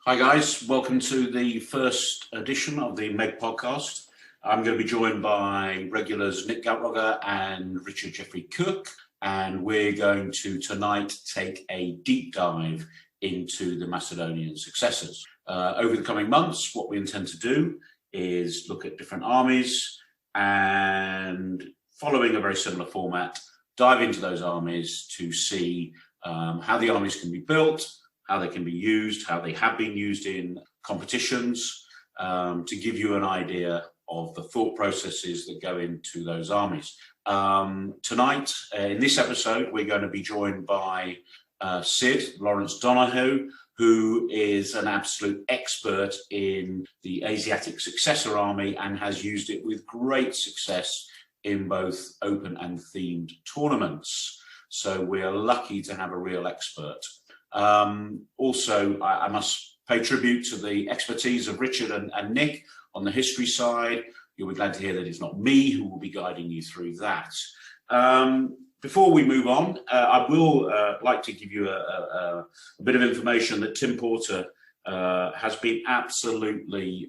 Hi guys, welcome to the first edition of the Meg podcast. I'm going to be joined by regulars Nick Goutrogger and Richard Jeffrey Cook, and we're going to tonight take a deep dive into the Macedonian Successors. Over the coming months, what we intend to do is look at different armies and, following a very similar format, dive into those armies to see how the armies can be built, how they can be used, how they have been used in competitions, to give you an idea of the thought processes that go into those armies. Tonight, in this episode, we're going to be joined by Sid Lawrence Donoghue, who is an absolute expert in the Asiatic Successor army and has used it with great success in both open and themed tournaments. So we're lucky to have a real expert. Also, I must pay tribute to the expertise of Richard and Nick on the history side. You'll be glad to hear that it's not me who will be guiding you through that. Before we move on, I will like to give you a bit of information that Tim Porter has been absolutely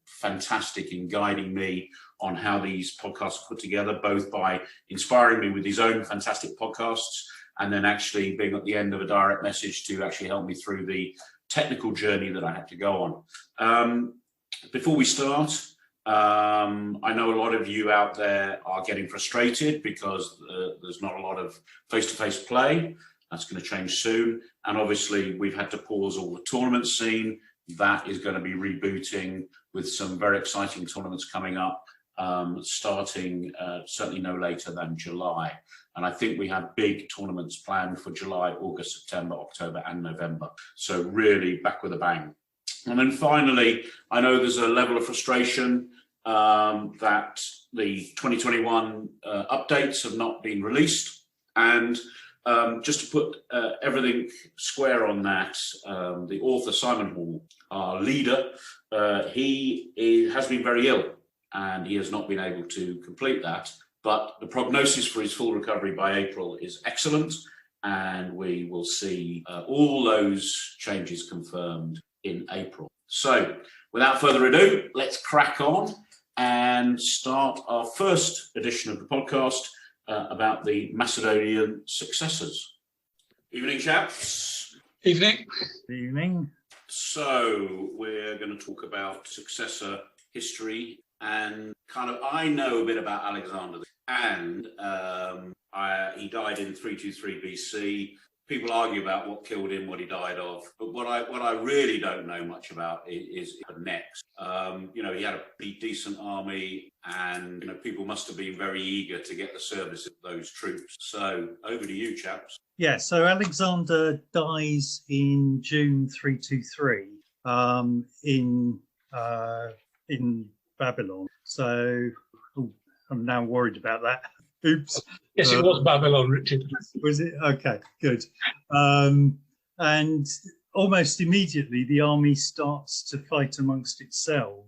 fantastic in guiding me on how these podcasts are put together, both by inspiring me with his own fantastic podcasts and then actually being at the end of a direct message to actually help me through the technical journey that I had to go on. Before we start, I know a lot of you out there are getting frustrated because there's not a lot of face-to-face play. That's going to change soon. And obviously, we've had to pause all the tournament scene. That is going to be rebooting with some very exciting tournaments coming up, starting certainly no later than July. And I think we have big tournaments planned for July, August, September, October, and November. So really back with a bang. And then finally, I know there's a level of frustration that the 2021 updates have not been released. And just to put everything square on that, the author, Simon Hall, our leader, he has been very ill and he has not been able to complete that. But the prognosis for his full recovery by April is excellent, and we will see all those changes confirmed in April. So, without further ado, let's crack on and start our first edition of the podcast about the Macedonian Successors. Evening, chaps. Evening. Evening. So, we're going to talk about successor history. And kind of, I know a bit about Alexander, and he died in 323 BC. People argue about what killed him, what he died of, but what I really don't know much about is next. He had a pretty decent army, and people must have been very eager to get the service of those troops. So over to you, chaps. Yeah, so Alexander dies in June 323 in Babylon. So I'm now worried about that. Oops. Yes, it was Babylon, Richard. Was it? Okay, good. And almost immediately the army starts to fight amongst itself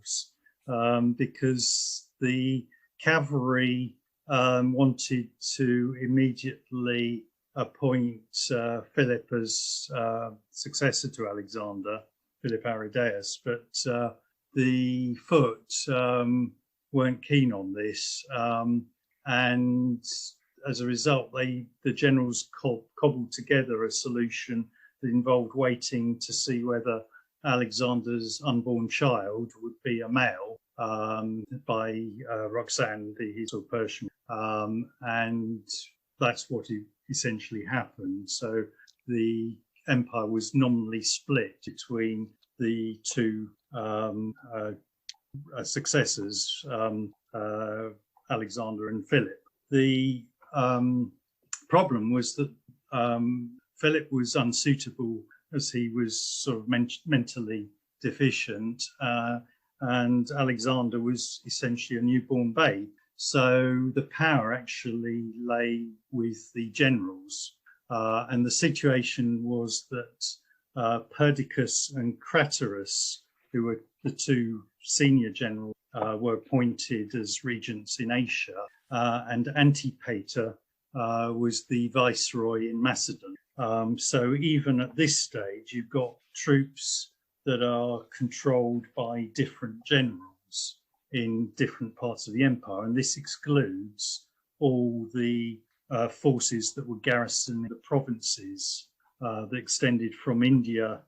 because the cavalry wanted to immediately appoint Philip as successor to Alexander, Philip Aridaeus, but the foot weren't keen on this, and as a result, the generals cobbled together a solution that involved waiting to see whether Alexander's unborn child would be a male by Roxanne, his Persian, and that's what essentially happened. So the empire was nominally split between the two successors, Alexander and Philip. The problem was that Philip was unsuitable as he was sort of mentally deficient, and Alexander was essentially a newborn babe. So the power actually lay with the generals, and the situation was that Perdiccas and Craterus, who were the two senior generals, were appointed as regents in Asia, and Antipater was the viceroy in Macedon. So even at this stage, you've got troops that are controlled by different generals in different parts of the empire, and this excludes all the forces that were garrisoning the provinces that extended from India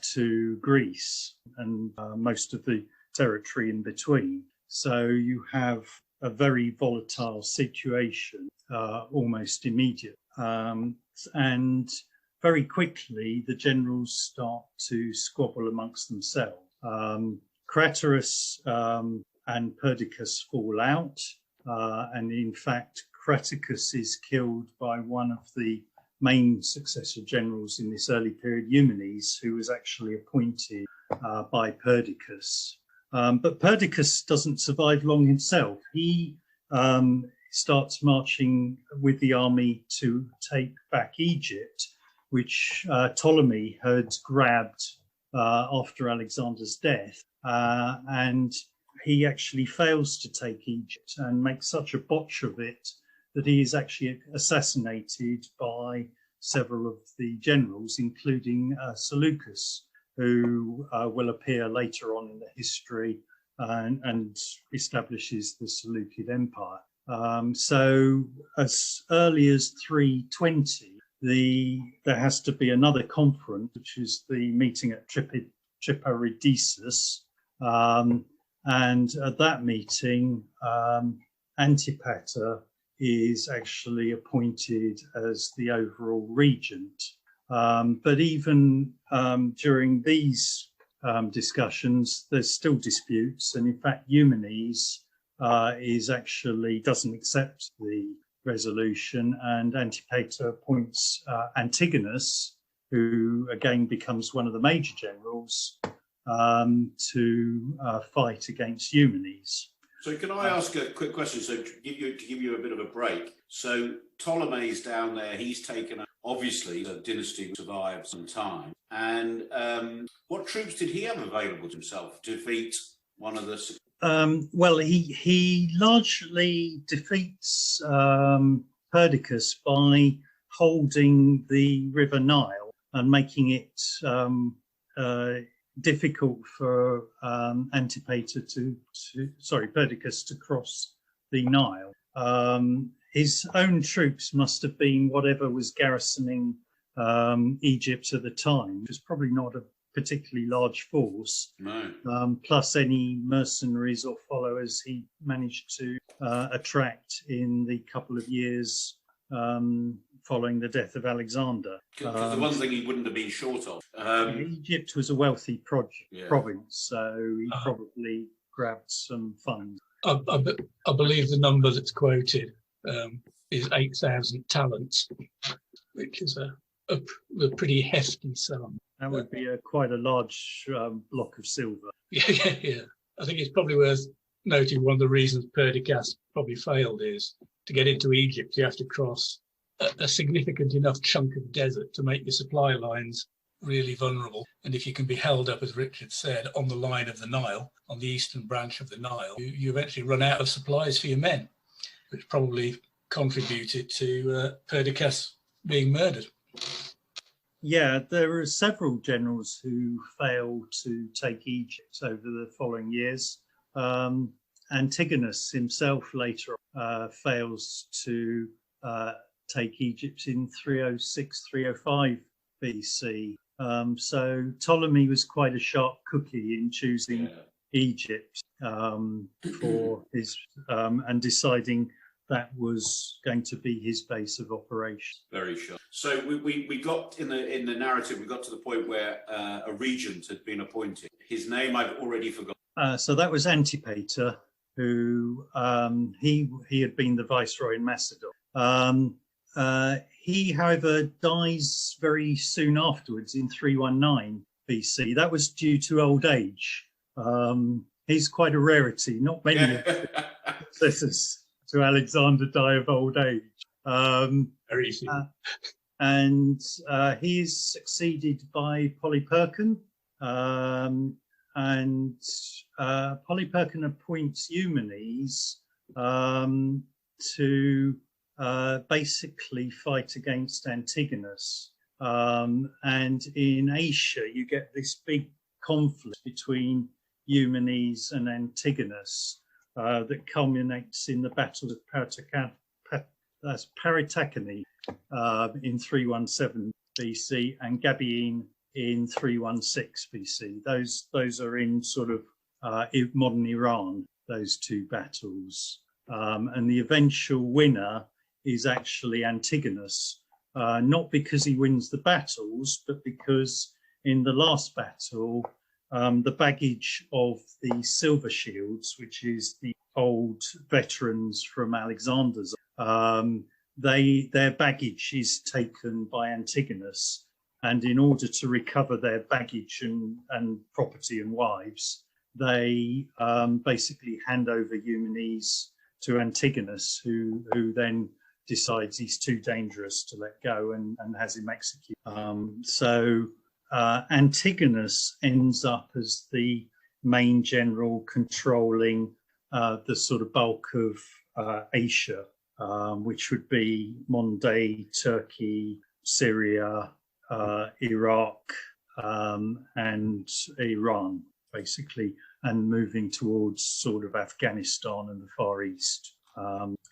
to Greece and most of the territory in between. So you have a very volatile situation almost immediately. And very quickly, the generals start to squabble amongst themselves. Craterus and Perdiccas fall out, and in fact, Craterus is killed by one of the main successor generals in this early period, Eumenes, who was actually appointed by Perdiccas. But Perdiccas doesn't survive long himself. He starts marching with the army to take back Egypt, which Ptolemy had grabbed after Alexander's death. And he actually fails to take Egypt and makes such a botch of it that he is actually assassinated by several of the generals, including Seleucus, who will appear later on in the history and establishes the Seleucid Empire. So as early as 320, there has to be another conference, which is the meeting at Triparidesus. And at that meeting, Antipater is actually appointed as the overall regent. But even during these discussions, there's still disputes. And in fact, Eumenes doesn't accept the resolution, and Antipater appoints Antigonus, who again becomes one of the major generals, to fight against Eumenes. So can I ask a quick question? So to give you a bit of a break. So Ptolemy's down there, he's taken, obviously the dynasty survived some time. And what troops did he have available to himself to defeat one of the... Well, he largely defeats Perdiccas by holding the River Nile and making it difficult for Perdiccas to cross the Nile. His own troops must have been whatever was garrisoning Egypt at the time. It was probably not a particularly large force, no. Plus any mercenaries or followers he managed to attract in the couple of years following the death of Alexander. Because the one thing he wouldn't have been short of. Egypt was a wealthy province, so he probably grabbed some funds. I believe the number that's quoted is 8,000 talents, which is a pretty hefty sum. That would be quite a large block of silver. Yeah. I think it's probably worth noting one of the reasons Perdiccas probably failed is to get into Egypt, you have to cross a significant enough chunk of desert to make your supply lines really vulnerable. And if you can be held up, as Richard said, on the line of the Nile, on the eastern branch of the Nile, you eventually run out of supplies for your men, which probably contributed to Perdiccas being murdered. Yeah, there are several generals who failed to take Egypt over the following years. Antigonus himself later fails to take Egypt in 306, 305 BC. So Ptolemy was quite a sharp cookie in choosing Egypt for his and deciding that was going to be his base of operation. Very sure. So we got in the narrative, we got to the point where a regent had been appointed. His name I've already forgotten. So that was Antipater, who he had been the viceroy in Macedon. He, however, dies very soon afterwards in 319 BC. That was due to old age. He's quite a rarity. Not many of the successors to Alexander die of old age. Very easy. And he is succeeded by Polyperchon. And Polyperchon appoints Eumenes to basically fight against Antigonus. And in Asia, you get this big conflict between Eumenes and Antigonus that culminates in the Battle of Paritacone in 317 BC and Gabiene in 316 BC. Those are in sort of modern Iran, those two battles. And the eventual winner is actually Antigonus, not because he wins the battles, but because in the last battle, the baggage of the Silver Shields, which is the old veterans from Alexander's, their baggage is taken by Antigonus. And in order to recover their baggage and property and wives, they basically hand over Eumenes to Antigonus, who then decides he's too dangerous to let go and has him executed. So Antigonus ends up as the main general controlling the sort of bulk of Asia, which would be modern day Turkey, Syria, Iraq, and Iran, basically, and moving towards sort of Afghanistan and the Far East.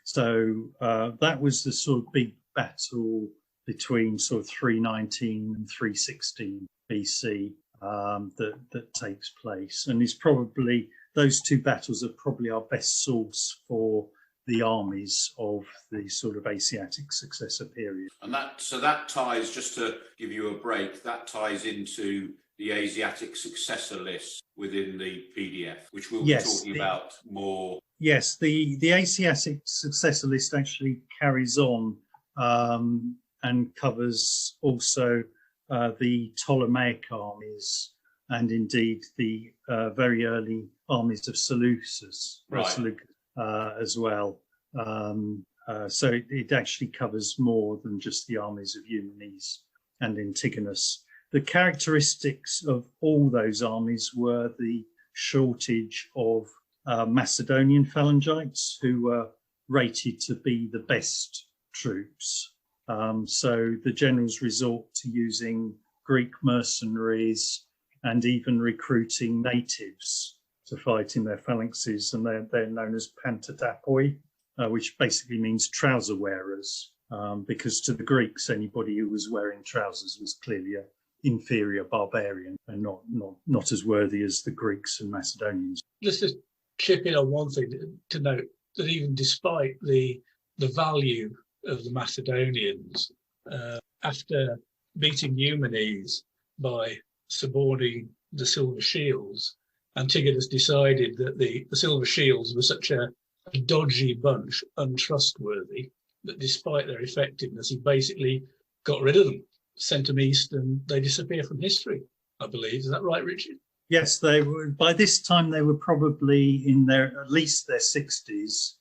So that was the sort of big battle between sort of 319 and 316 BC that takes place, and is probably, those two battles are probably our best source for the armies of the sort of Asiatic successor period. And that ties, just to give you a break, that ties into the Asiatic successor list within the PDF, which we'll be talking about more. Yes, the Asiatic successor list actually carries on and covers also the Ptolemaic armies and indeed the very early armies of Seleucus, as well. So it actually covers more than just the armies of Eumenes and Antigonus. The characteristics of all those armies were the shortage of Macedonian Phalangites, who were rated to be the best troops. So the generals resort to using Greek mercenaries and even recruiting natives to fight in their phalanxes, and they're known as pantadapoi, which basically means trouser wearers, because to the Greeks, anybody who was wearing trousers was clearly an inferior barbarian and not as worthy as the Greeks and Macedonians. Let's just chip in on one thing to note, that even despite the value of the Macedonians, after beating Eumenes by suborning the Silver Shields, Antigonus decided that the Silver Shields were such a dodgy bunch, untrustworthy, that despite their effectiveness, he basically got rid of them, sent them east, and they disappear from history, I believe. Is that right, Richard? Yes, they were. By this time, they were probably in at least their 60s,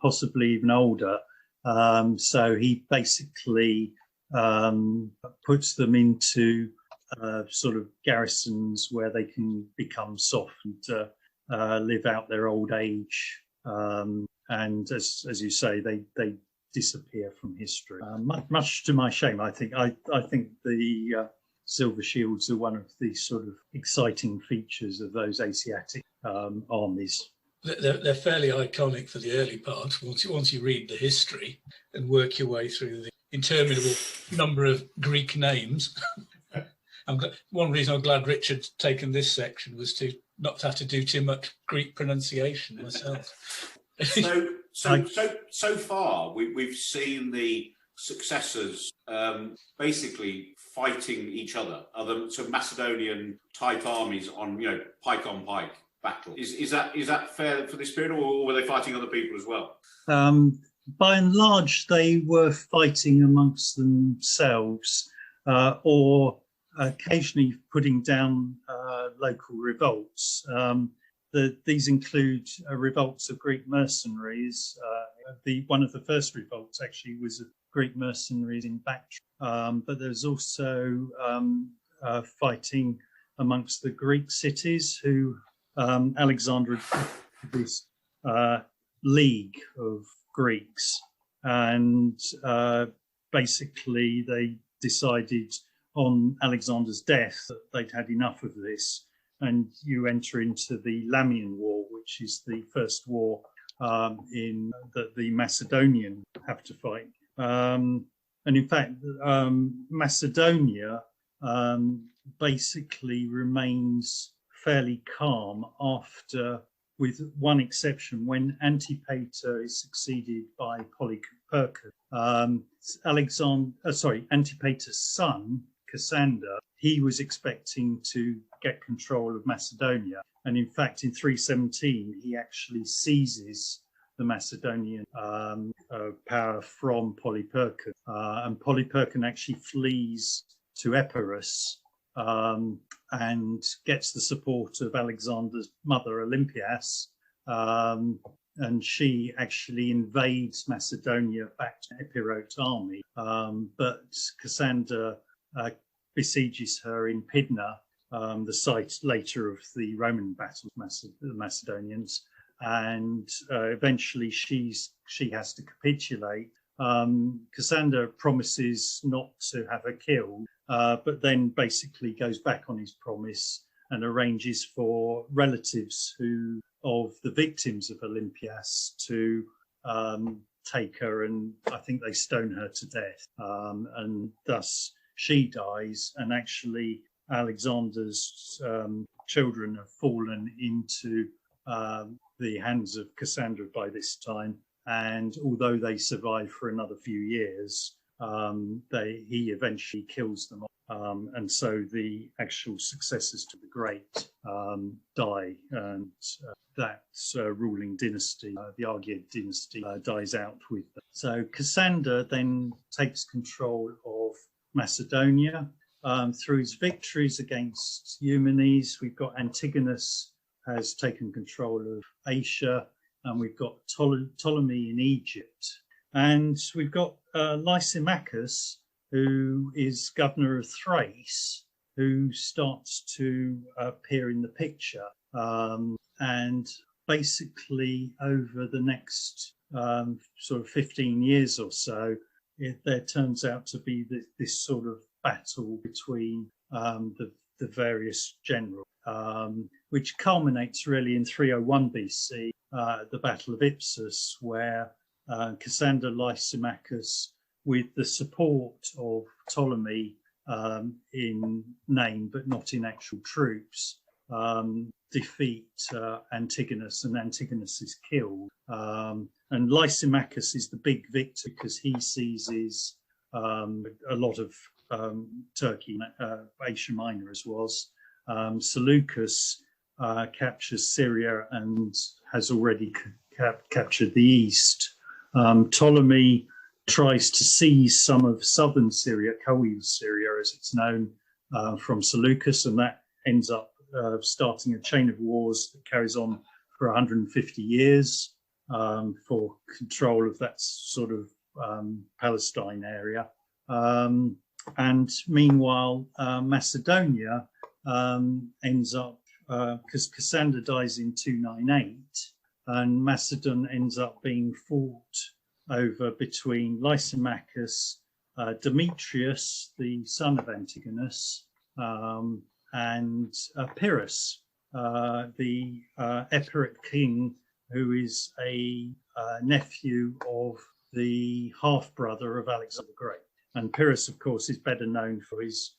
possibly even older. So he basically puts them into sort of garrisons where they can become soft and live out their old age. And as you say, they disappear from history. Much to my shame, I think the Silver Shields are one of the sort of exciting features of those Asiatic armies. They're fairly iconic for the early part. Once you read the history and work your way through the interminable number of Greek names. One reason I'm glad Richard's taken this section was to not have to do too much Greek pronunciation myself. So far, we've seen the successors basically fighting each other. So Macedonian type armies on pike battle. Is that fair for this period, or were they fighting other people as well? By and large, they were fighting amongst themselves, or occasionally putting down local revolts. These include revolts of Greek mercenaries. One of the first revolts actually was of Greek mercenaries in Bactria, but there's also fighting amongst the Greek cities who Alexander had this league of Greeks, and basically they decided on Alexander's death that they'd had enough of this, and you enter into the Lamian War, which is the first war in that the Macedonian have to fight. And in fact, Macedonia basically remains fairly calm after, with one exception, when Antipater is succeeded by Polyperchus. Antipater's son, Cassandra, he was expecting to get control of Macedonia. And in fact, in 317, he actually seizes the Macedonian power from Polyperchus. And Polyperchus actually flees to Epirus and gets the support of Alexander's mother, Olympias. And she actually invades Macedonia back to Epirote army. But Cassandra besieges her in Pydna, the site later of the Roman battles, the Macedonians, and eventually she has to capitulate. Cassandra promises not to have her killed, but then basically goes back on his promise and arranges for relatives of the victims of Olympias to take her, and I think they stone her to death. And thus she dies, and actually Alexander's children have fallen into the hands of Cassandra by this time. And although they survive for another few years, he eventually kills them. And so the actual successors to the Great die, and that ruling dynasty, the Argead dynasty, dies out with them. So Cassandra then takes control of Macedonia through his victories against Eumenes. We've got Antigonus has taken control of Asia, and we've got Ptolemy in Egypt. And we've got Lysimachus, who is governor of Thrace, who starts to appear in the picture. And basically over the next sort of 15 years or so, there turns out to be this sort of battle between the various generals, which culminates really in 301 BC, the Battle of Ipsis, where Cassandra, Lysimachus, with the support of Ptolemy in name but not in actual troops, defeat Antigonus, and Antigonus is killed. And Lysimachus is the big victor because he seizes a lot of Turkey, Asia Minor as was. Seleucus captures Syria and has already captured the east. Ptolemy tries to seize some of southern Syria, Coeval Syria as it's known, from Seleucus, and that ends up starting a chain of wars that carries on for 150 years for control of that sort of Palestine area. And meanwhile, Macedonia ends up, because Cassandra dies in 298, and Macedon ends up being fought over between Lysimachus, Demetrius, the son of Antigonus, and Pyrrhus, the Epirot king, who is a nephew of the half-brother of Alexander the Great. And Pyrrhus, of course, is better known for his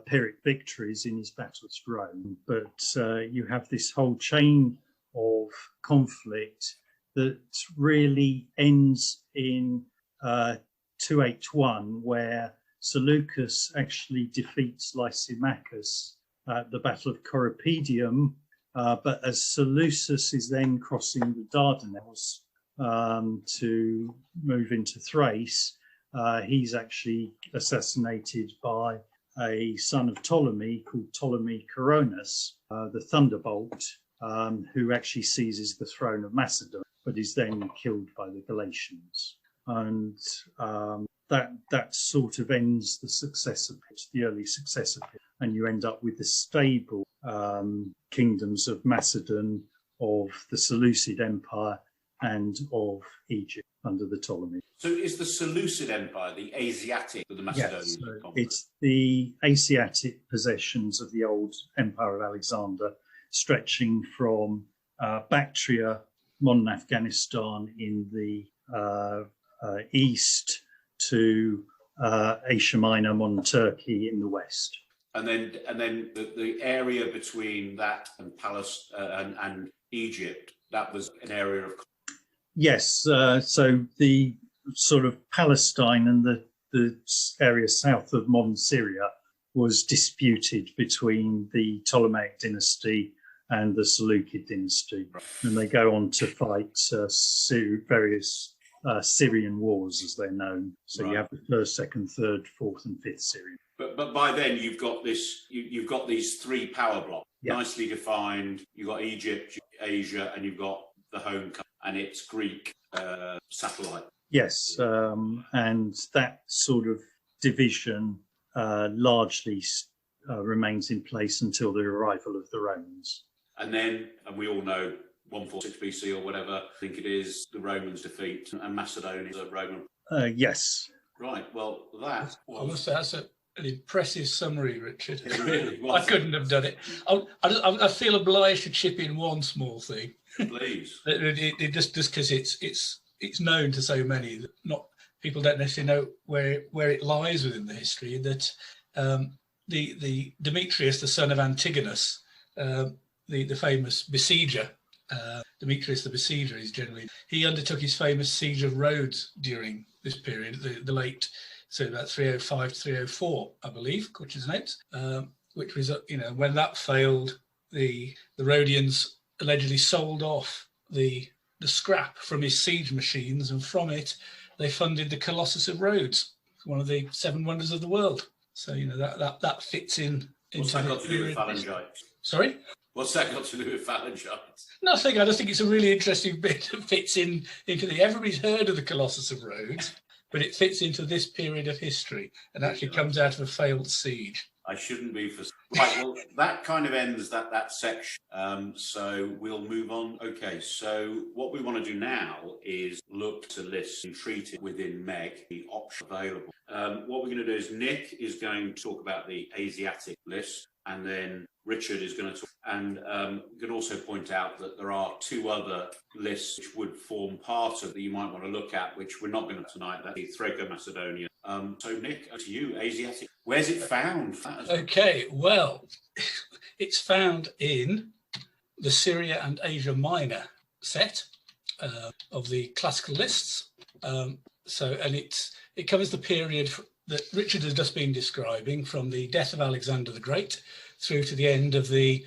Pyrrhic victories in his battles with Rome. But you have this whole chain of conflict that really ends in 281, where Seleucus actually defeats Lysimachus at the Battle of Corupedium. But as Seleucus is then crossing the Dardanelles to move into Thrace, he's actually assassinated by a son of Ptolemy called Ptolemy Coronis, the Thunderbolt, who actually seizes the throne of Macedon, but is then killed by the Galatians. And that sort of ends the successor pit, the early successor pit, and you end up with the stable kingdoms of Macedon, of the Seleucid Empire, and of Egypt under the Ptolemies. So is the Seleucid Empire the Asiatic of the Macedonians? Yes, so it's the Asiatic possessions of the old Empire of Alexander, stretching from Bactria, modern Afghanistan in the east, to Asia Minor, modern Turkey in the west. And then the area between that and Palestine and Egypt, that was an area of. Yes, so the sort of Palestine and the area south of modern Syria was disputed between the Ptolemaic dynasty and the Seleucid dynasty, and they go on to fight various Syrian wars, as they're known. So you have the first, second, third, fourth, and fifth Syrian. But by then you've got this. You've got these three power blocks, nicely defined. You've got Egypt, Asia, and you've got the home country, and it's Greek satellite. Yes, and that sort of division largely remains in place until the arrival of the Romans. And we all know 146 BC or whatever, I think it is, the Romans defeat, and Macedonia is a Roman. Yes. Right, well, that was... I must say, that's an impressive summary, Richard. It really was. I couldn't have done it. I feel obliged to chip in one small thing. Please. It just because it's known to so many that not people don't necessarily know where it lies within the history. That the Demetrius, the son of Antigonus, the famous besieger, Demetrius the besieger is generally, he undertook his famous siege of Rhodes during this period, the late, so about 305 to 304, I believe, Kutcher's notes, which was, when that failed, the Rhodians allegedly sold off the scrap from his siege machines, and from it they funded the Colossus of Rhodes, one of the seven wonders of the world. So that fits in. What's that got to do with Phalangites? Sorry? What's that got to do with Phalangites? Nothing. I just think it's a really interesting bit that fits into everybody's heard of the Colossus of Rhodes, but it fits into this period of history and actually comes out of a failed siege. I shouldn't be for... Right, well, that kind of ends that section. So we'll move on. Okay, so what we want to do now is look to lists and treat it within MEG, the option available. What we're going to do is Nick is going to talk about the Asiatic list, and then Richard is going to talk, and we can also point out that there are two other lists which would form part of that you might want to look at, which we're not going to tonight. That's the Thraco-Macedonian. So Nick, to you, Asiatic. Where's it found? Okay, well, it's found in the Syria and Asia Minor set of the classical lists. And it covers the period that Richard has just been describing, from the death of Alexander the Great through to the end of the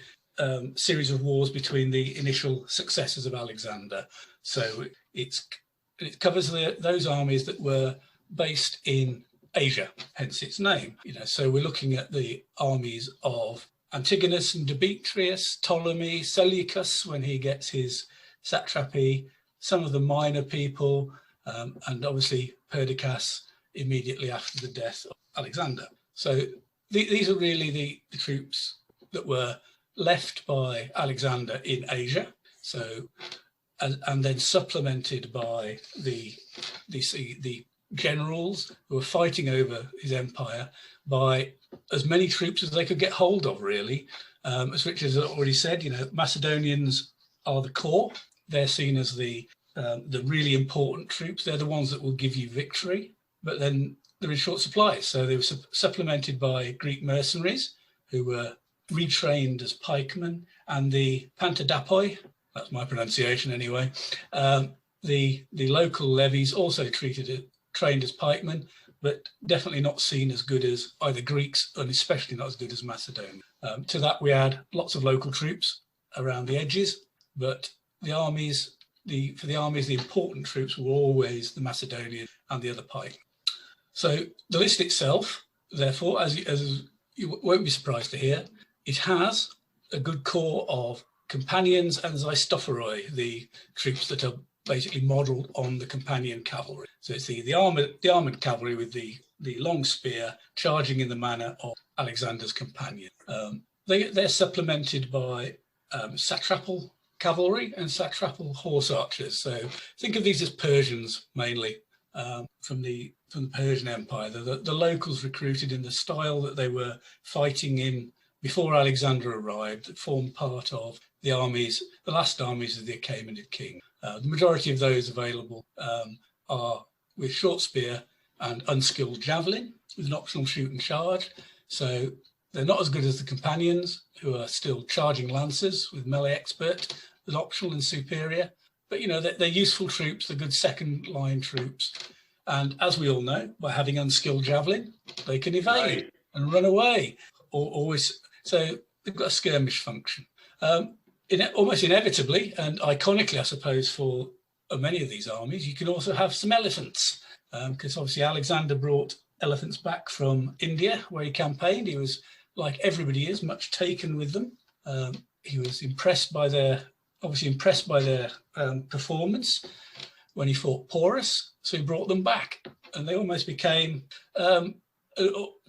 series of wars between the initial successors of Alexander. So it covers those armies that were based in Asia, hence its name. So we're looking at the armies of Antigonus and Demetrius, Ptolemy, Seleucus when he gets his satrapy, some of the minor people, and obviously Perdiccas immediately after the death of Alexander. So these are really the troops that were left by Alexander in Asia. So and then supplemented by the generals who were fighting over his empire by as many troops as they could get hold of, really. As Richard has already said, Macedonians are the core. They're seen as the really important troops. They're the ones that will give you victory, but then they're in short supply. So they were supplemented by Greek mercenaries who were retrained as pikemen, and the Pantadapoi, that's my pronunciation anyway, the local levies also trained as pikemen, but definitely not seen as good as either Greeks, and especially not as good as Macedonia. To that we add lots of local troops around the edges, but the important troops were always the Macedonian and the other pikemen. So the list itself, therefore, as you won't be surprised to hear, it has a good core of companions and Xistophoroi, the troops that are basically modelled on the companion cavalry. So it's the armoured cavalry with the long spear charging in the manner of Alexander's companion. They're supplemented by satrapal cavalry and satrapal horse archers. So think of these as Persians mainly, from the Persian Empire. The locals recruited in the style that they were fighting in before Alexander arrived, that formed part of the armies, the last armies of the Achaemenid king. The majority of those available are with short spear and unskilled javelin, with an optional shoot and charge. So they're not as good as the companions, who are still charging lancers with melee expert as optional and superior. But, you know, they're useful troops, they're good second line troops. And as we all know, by having unskilled javelin, they can evade and run away. So they've got a skirmish function. Almost inevitably, and iconically, I suppose, for many of these armies, you can also have some elephants, because obviously Alexander brought elephants back from India, where he campaigned. He was, like everybody is, much taken with them. He was impressed by their performance when he fought Porus, so he brought them back, and they almost became a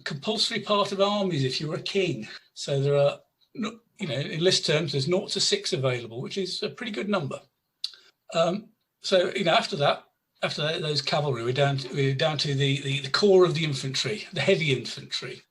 compulsory part of armies if you were a king. So there are, you know, in list terms, there's 0 to 6 available, which is a pretty good number. So, you know, after those cavalry, we're down to the core of the infantry, the heavy infantry.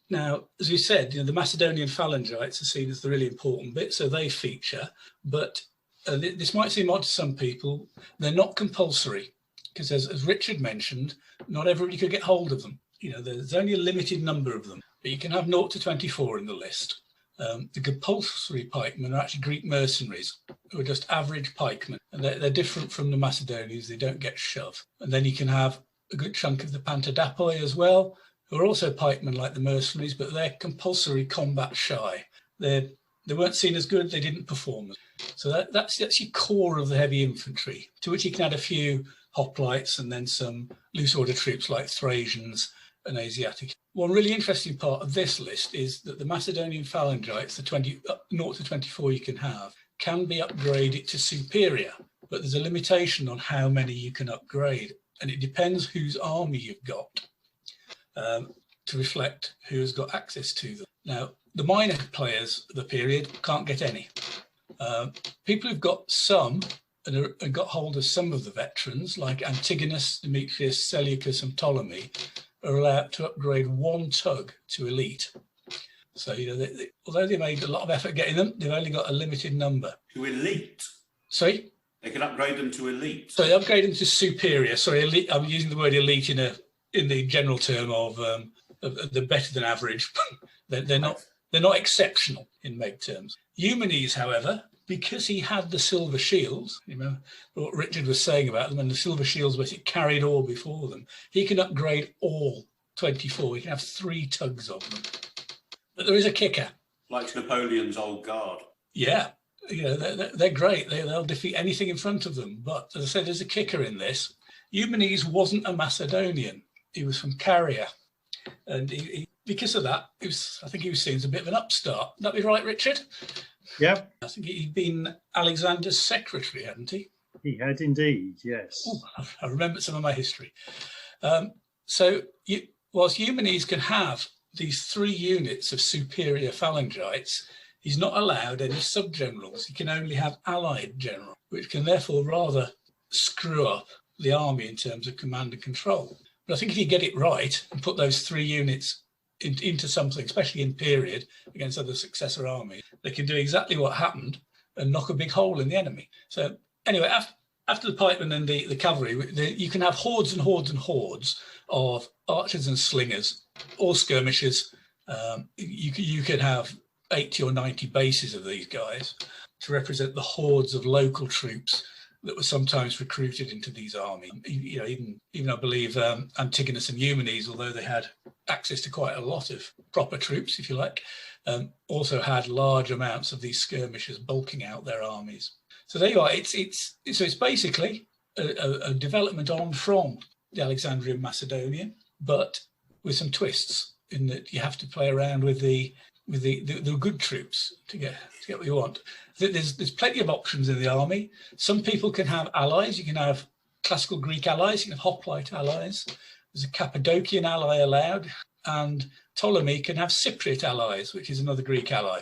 Now, as we said, you know, the Macedonian Phalangites are seen as the really important bit, so they feature. But this might seem odd to some people. They're not compulsory, because as Richard mentioned, not everybody could get hold of them. You know, there's only a limited number of them, but you can have 0 to 24 in the list. The compulsory pikemen are actually Greek mercenaries, who are just average pikemen, and they're different from the Macedonians. They don't get shoved. And then you can have a good chunk of the pantadapoi as well, who are also pikemen like the mercenaries, but they're compulsory combat shy. They weren't seen as good, they didn't perform. So that's your core of the heavy infantry, to which you can add a few hoplites and then some loose order troops like Thracians and Asiatic. One really interesting part of this list is that the Macedonian Phalangites, the 0 to 24 you can be upgraded to superior, but there's a limitation on how many you can upgrade, and it depends whose army you've got, to reflect who has got access to them. Now, the minor players of the period can't get any. People who've got some and got hold of some of the veterans, like Antigonus, Demetrius, Seleucus and Ptolemy, are allowed to upgrade 1 tug to elite. So, you know, although they made a lot of effort getting them, they've only got a limited number. To elite? Sorry? They can upgrade them to elite? So they upgrade them to superior. Sorry, elite, I'm using the word elite in the general term of the better than average. they're not exceptional in Meg terms. Eumenes, however, because he had the silver shields, you know what Richard was saying about them, and the silver shields basically carried all before them, he can upgrade all 24. He can have 3 tugs of them. But there is a kicker. Like Napoleon's old guard. Yeah, you know, they're great. They'll defeat anything in front of them. But as I said, there's a kicker in this. Eumenes wasn't a Macedonian. He was from Caria. And because of that, I think he was seen as a bit of an upstart. Would that be right, Richard? Yeah. I think he'd been Alexander's secretary, hadn't he? He had indeed, yes. Ooh, I remember some of my history. Whilst Eumenes can have these 3 units of superior phalangites, he's not allowed any sub-generals. He can only have allied generals, which can therefore rather screw up the army in terms of command and control. But I think if you get it right and put those 3 units into something, especially in period against other successor armies, they can do exactly what happened and knock a big hole in the enemy. So anyway, after the pikemen and the cavalry, you can have hordes and hordes and hordes of archers and slingers, all skirmishers. You can have 80 or 90 bases of these guys to represent the hordes of local troops that were sometimes recruited into these armies. You know, even I believe Antigonus and Eumenes, although they had access to quite a lot of proper troops, if you like, also had large amounts of these skirmishers bulking out their armies. So there you are. It's basically a development on from the Alexandrian Macedonian, but with some twists in that you have to play around with the good troops to get what you want. There's plenty of options in the army. Some people can have allies. You can have classical Greek allies. You can have hoplite allies. There's a Cappadocian ally allowed, and Ptolemy can have Cypriot allies, which is another Greek ally.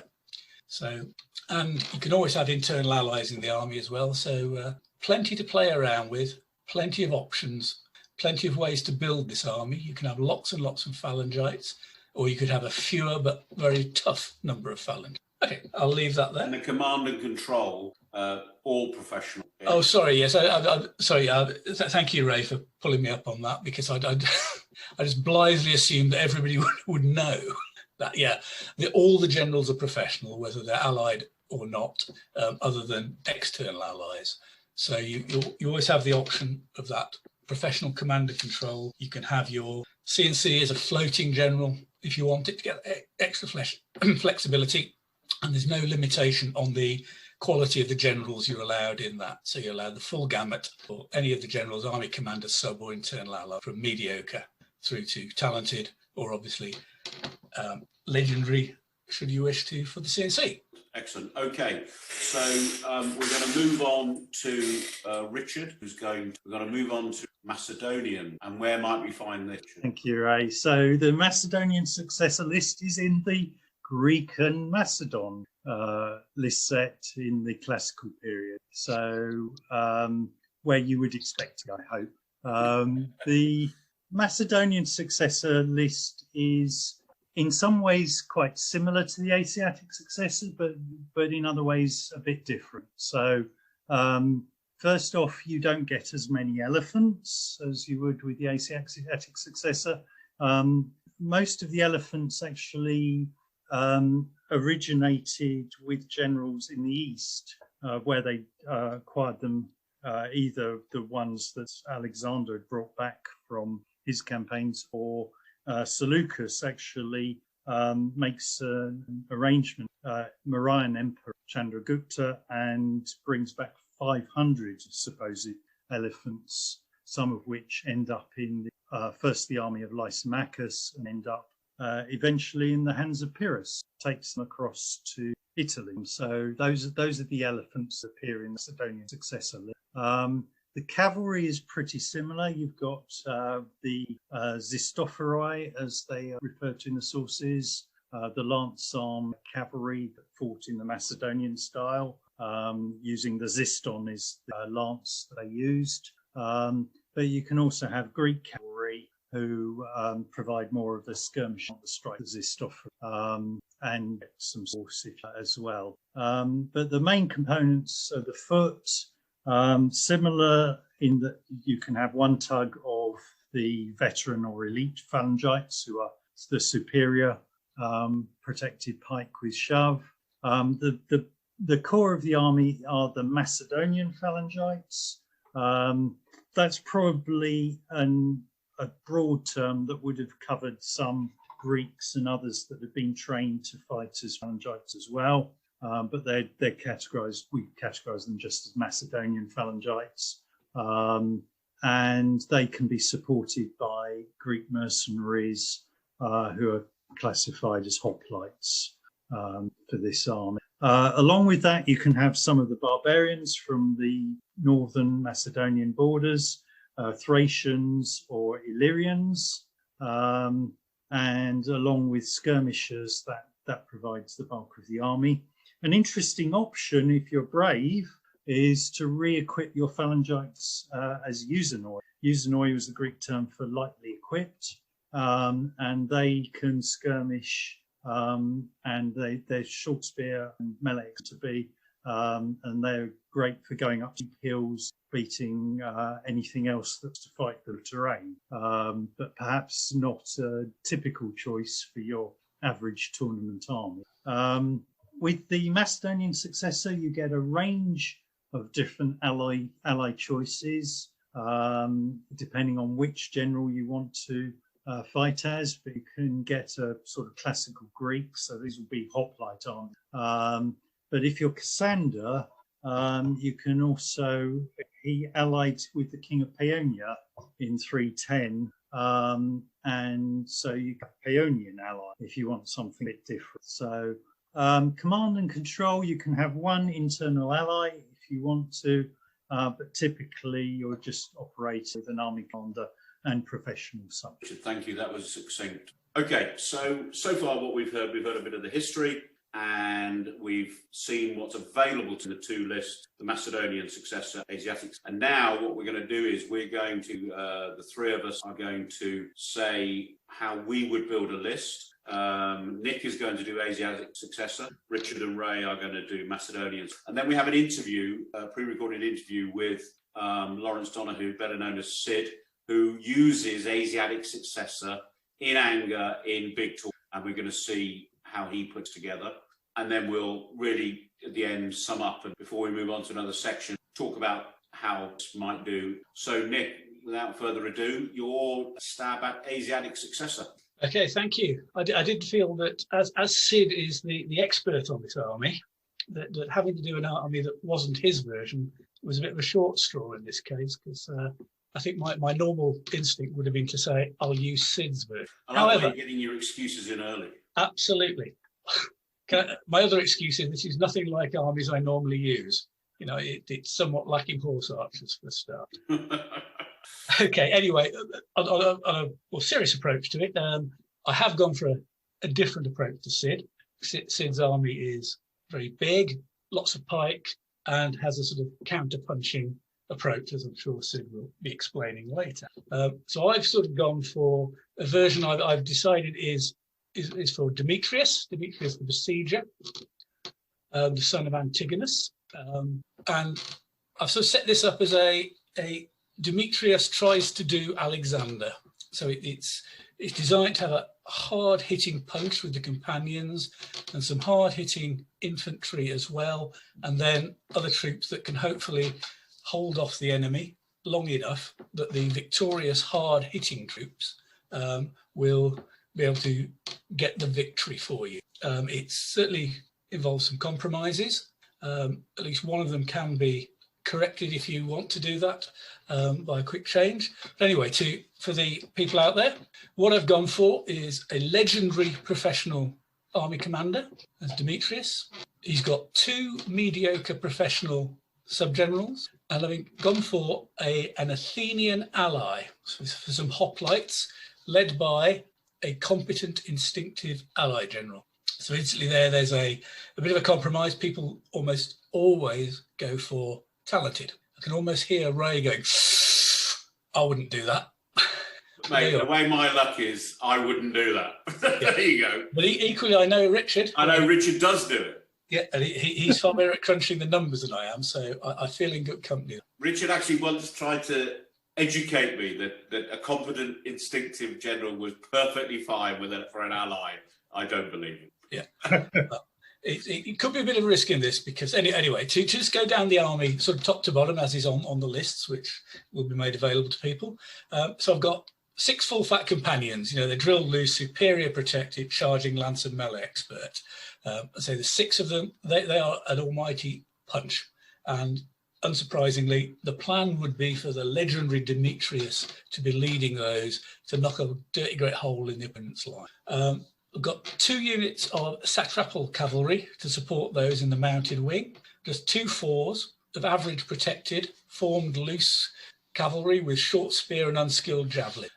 So And you can always have internal allies in the army as well. So plenty to play around with, plenty of options, plenty of ways to build this army. You can have lots and lots of Phalangites, or you could have a fewer but very tough number of Phalangites. Okay, I'll leave that there. And the command and control, all professional. Yeah. Oh, sorry. Yes, sorry. Thank you, Ray, for pulling me up on that, because I just blithely assumed that everybody would know that. Yeah, all the generals are professional, whether they're allied or not, other than external allies. So you always have the option of that professional command and control. You can have your CNC as a floating general if you want it to get extra flexibility, and there's no limitation on the quality of the generals you're allowed in that. So you're allowed the full gamut for any of the generals, army commander, sub or internal ally, from mediocre through to talented, or obviously legendary, should you wish to, for the CNC. Excellent. Okay, so we're going to move on to Richard, we're going to move on to Macedonian. And where might we find this? Thank you, Ray. So the Macedonian Successor list is in the Greek and Macedon list set in the classical period. So where you would expect it, I hope. The Macedonian Successor list is in some ways quite similar to the Asiatic Successor, but in other ways a bit different. So first off, you don't get as many elephants as you would with the Asiatic Successor. Most of the elephants actually originated with generals in the east, where they acquired them, either the ones that Alexander had brought back from his campaigns, or Seleucus actually makes an arrangement, Mauryan Emperor Chandragupta, and brings back 500 supposed elephants, some of which end up in first the army of Lysimachus, and end up eventually in the hands of Pyrrhus, takes them across to Italy. So those are the elephants that appear in the Macedonian Successor list. The cavalry is pretty similar. You've got the Zistophori, as they are referred to in the sources, the lance arm cavalry that fought in the Macedonian style, using the ziston is the lance that they used. But you can also have Greek cavalry, who provide more of the skirmish on the strike, the Zistophori, and some forces as well. But the main components are the foot, similar in that you can have one tug of the veteran or elite Phalangites, who are the superior protected pike with shove. The core of the army are the Macedonian Phalangites. That's probably a broad term that would have covered some Greeks and others that have been trained to fight as Phalangites as well. But they're categorized, we categorize them just as Macedonian Phalangites. And they can be supported by Greek mercenaries who are classified as hoplites for this army. Along with that, you can have some of the barbarians from the northern Macedonian borders, Thracians or Illyrians, and along with skirmishers, that provides the bulk of the army. An interesting option, if you're brave, is to re-equip your Phalangites as Euxenoi. Euxenoi was the Greek term for lightly equipped, and they can skirmish, and they're short spear and melee to be, and they're great for going up steep hills, beating anything else that's to fight the terrain, but perhaps not a typical choice for your average tournament army. With the Macedonian Successor, you get a range of different ally choices, depending on which general you want to fight as, but you can get a sort of classical Greek, so these will be hoplite army. But if you're Cassandra, you can also, he allied with the King of Paeonia in 310, and so you have Paeonian ally if you want something a bit different. So command and control, you can have one internal ally if you want to, but typically you're just operating with an army commander and professional subjects. Thank you, that was succinct. Okay, so far what we've heard a bit of the history, and we've seen what's available to the two lists, the Macedonian Successor, Asiatics. And now what we're going to do is we're going to, the three of us are going to say how we would build a list. Nick is going to do Asiatic Successor. Richard and Ray are going to do Macedonians. And then we have an interview, a pre-recorded interview with Lawrence Donahue, better known as Sid, who uses Asiatic Successor in anger in big talk. And we're going to see how he puts together. And then we'll really, at the end, sum up. And before we move on to another section, talk about how this might do. So, Nick, without further ado, your stab at Asiatic Successor. Okay, thank you. I did feel that as Sid is the expert on this army, that having to do an army that wasn't his version was a bit of a short straw in this case, because I think my normal instinct would have been to say, I'll use Sid's version. However, you're getting your excuses in early. Absolutely. My other excuse is this is nothing like armies I normally use. You know, it's somewhat lacking horse archers for a start. Okay, anyway, on a more serious approach to it, I have gone for a different approach to Sid. Sid's army is very big, lots of pike, and has a sort of counter-punching approach, as I'm sure Sid will be explaining later. So I've sort of gone for a version I've decided is for Demetrius the Besieger, the son of Antigonus. And I've sort of set this up as a Demetrius tries to do Alexander. So it's designed to have a hard-hitting punch with the companions and some hard-hitting infantry as well, and then other troops that can hopefully hold off the enemy long enough that the victorious hard-hitting troops will be able to get the victory for you. It certainly involves some compromises. At least one of them can be corrected if you want to do that by a quick change. But anyway, for the people out there, what I've gone for is a legendary professional army commander as Demetrius. He's got two mediocre professional subgenerals, and I've gone for an Athenian ally for some hoplites led by a competent, instinctive ally general. So instantly there's a bit of a compromise. People almost always go for talented. I can almost hear Ray going, I wouldn't do that. Mate, the way my luck is, I wouldn't do that. Yeah. There you go. But equally, I know Richard. I know Richard does do it. Yeah, and he's far better at crunching the numbers than I am, so I feel in good company. Richard actually once tried to educate me that a competent, instinctive general was perfectly fine with it for an ally. I don't believe it. Yeah. It could be a bit of a risk in this because anyway, to just go down the army sort of top to bottom as is on the lists, which will be made available to people. So I've got 6 full fat companions. You know, they're drilled loose, superior protected, charging lance and melee expert. So the 6 of them, they are an almighty punch. And unsurprisingly, the plan would be for the legendary Demetrius to be leading those to knock a dirty great hole in the opponent's line. We've got 2 units of satrapal cavalry to support those in the mounted wing. Just 2 4s of average protected, formed loose cavalry with short spear and unskilled javelin.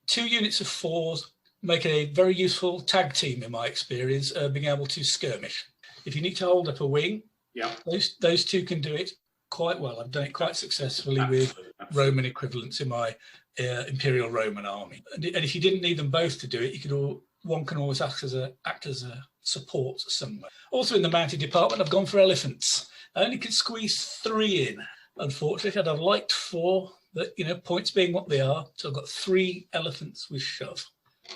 2 units of 4s make a very useful tag team in my experience, being able to skirmish. If you need to hold up a wing, yeah, those 2 can do it quite well. I've done it quite successfully with Roman equivalents in my Imperial Roman army. And if you didn't need them both to do it, one can always act as a support somewhere. Also in the mounted department, I've gone for elephants. I only could squeeze 3 in. Unfortunately, I'd have liked 4, but points being what they are. So I've got 3 elephants with shove.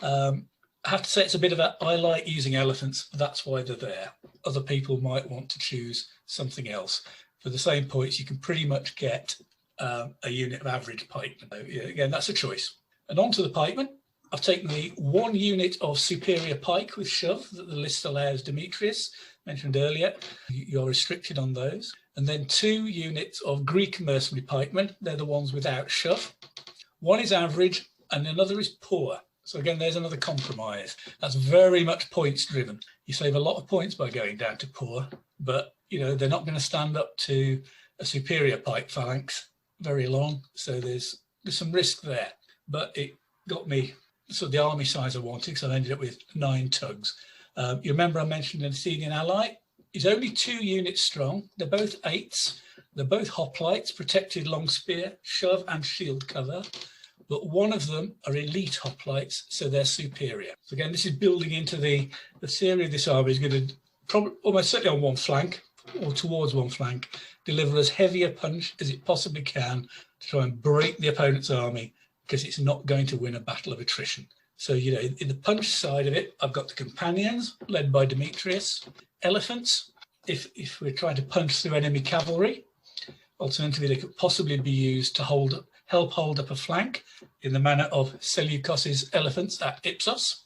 I have to say it's a bit of I like using elephants. That's why they're there. Other people might want to choose something else. For the same points, you can pretty much get a unit of average pikemen. So, again, that's a choice. And on to the pikemen. I've taken the 1 unit of superior pike with shove that the list allows Demetrius, mentioned earlier. You're restricted on those. And then 2 units of Greek mercenary pikemen. They're the ones without shove. 1 is average and another is poor. So again, there's another compromise. That's very much points driven. You save a lot of points by going down to poor, but they're not going to stand up to a superior pike phalanx very long. So there's some risk there. But it got me sort of the army size I wanted, because I ended up with 9 tugs. You remember I mentioned an Athenian ally. He's only 2 units strong. They're both 8s. They're both hoplites, protected long spear, shove and shield cover. But one of them are elite hoplites, so they're superior. So again, this is building into the theory of this army is going to probably almost certainly on one flank or towards one flank, deliver as heavy a punch as it possibly can to try and break the opponent's army, because it's not going to win a battle of attrition. So, you know, in the punch side of it, I've got the companions led by Demetrius, elephants, if we're trying to punch through enemy cavalry. Alternatively, they could possibly be used to help hold up a flank in the manner of Seleucus's elephants at Ipsos,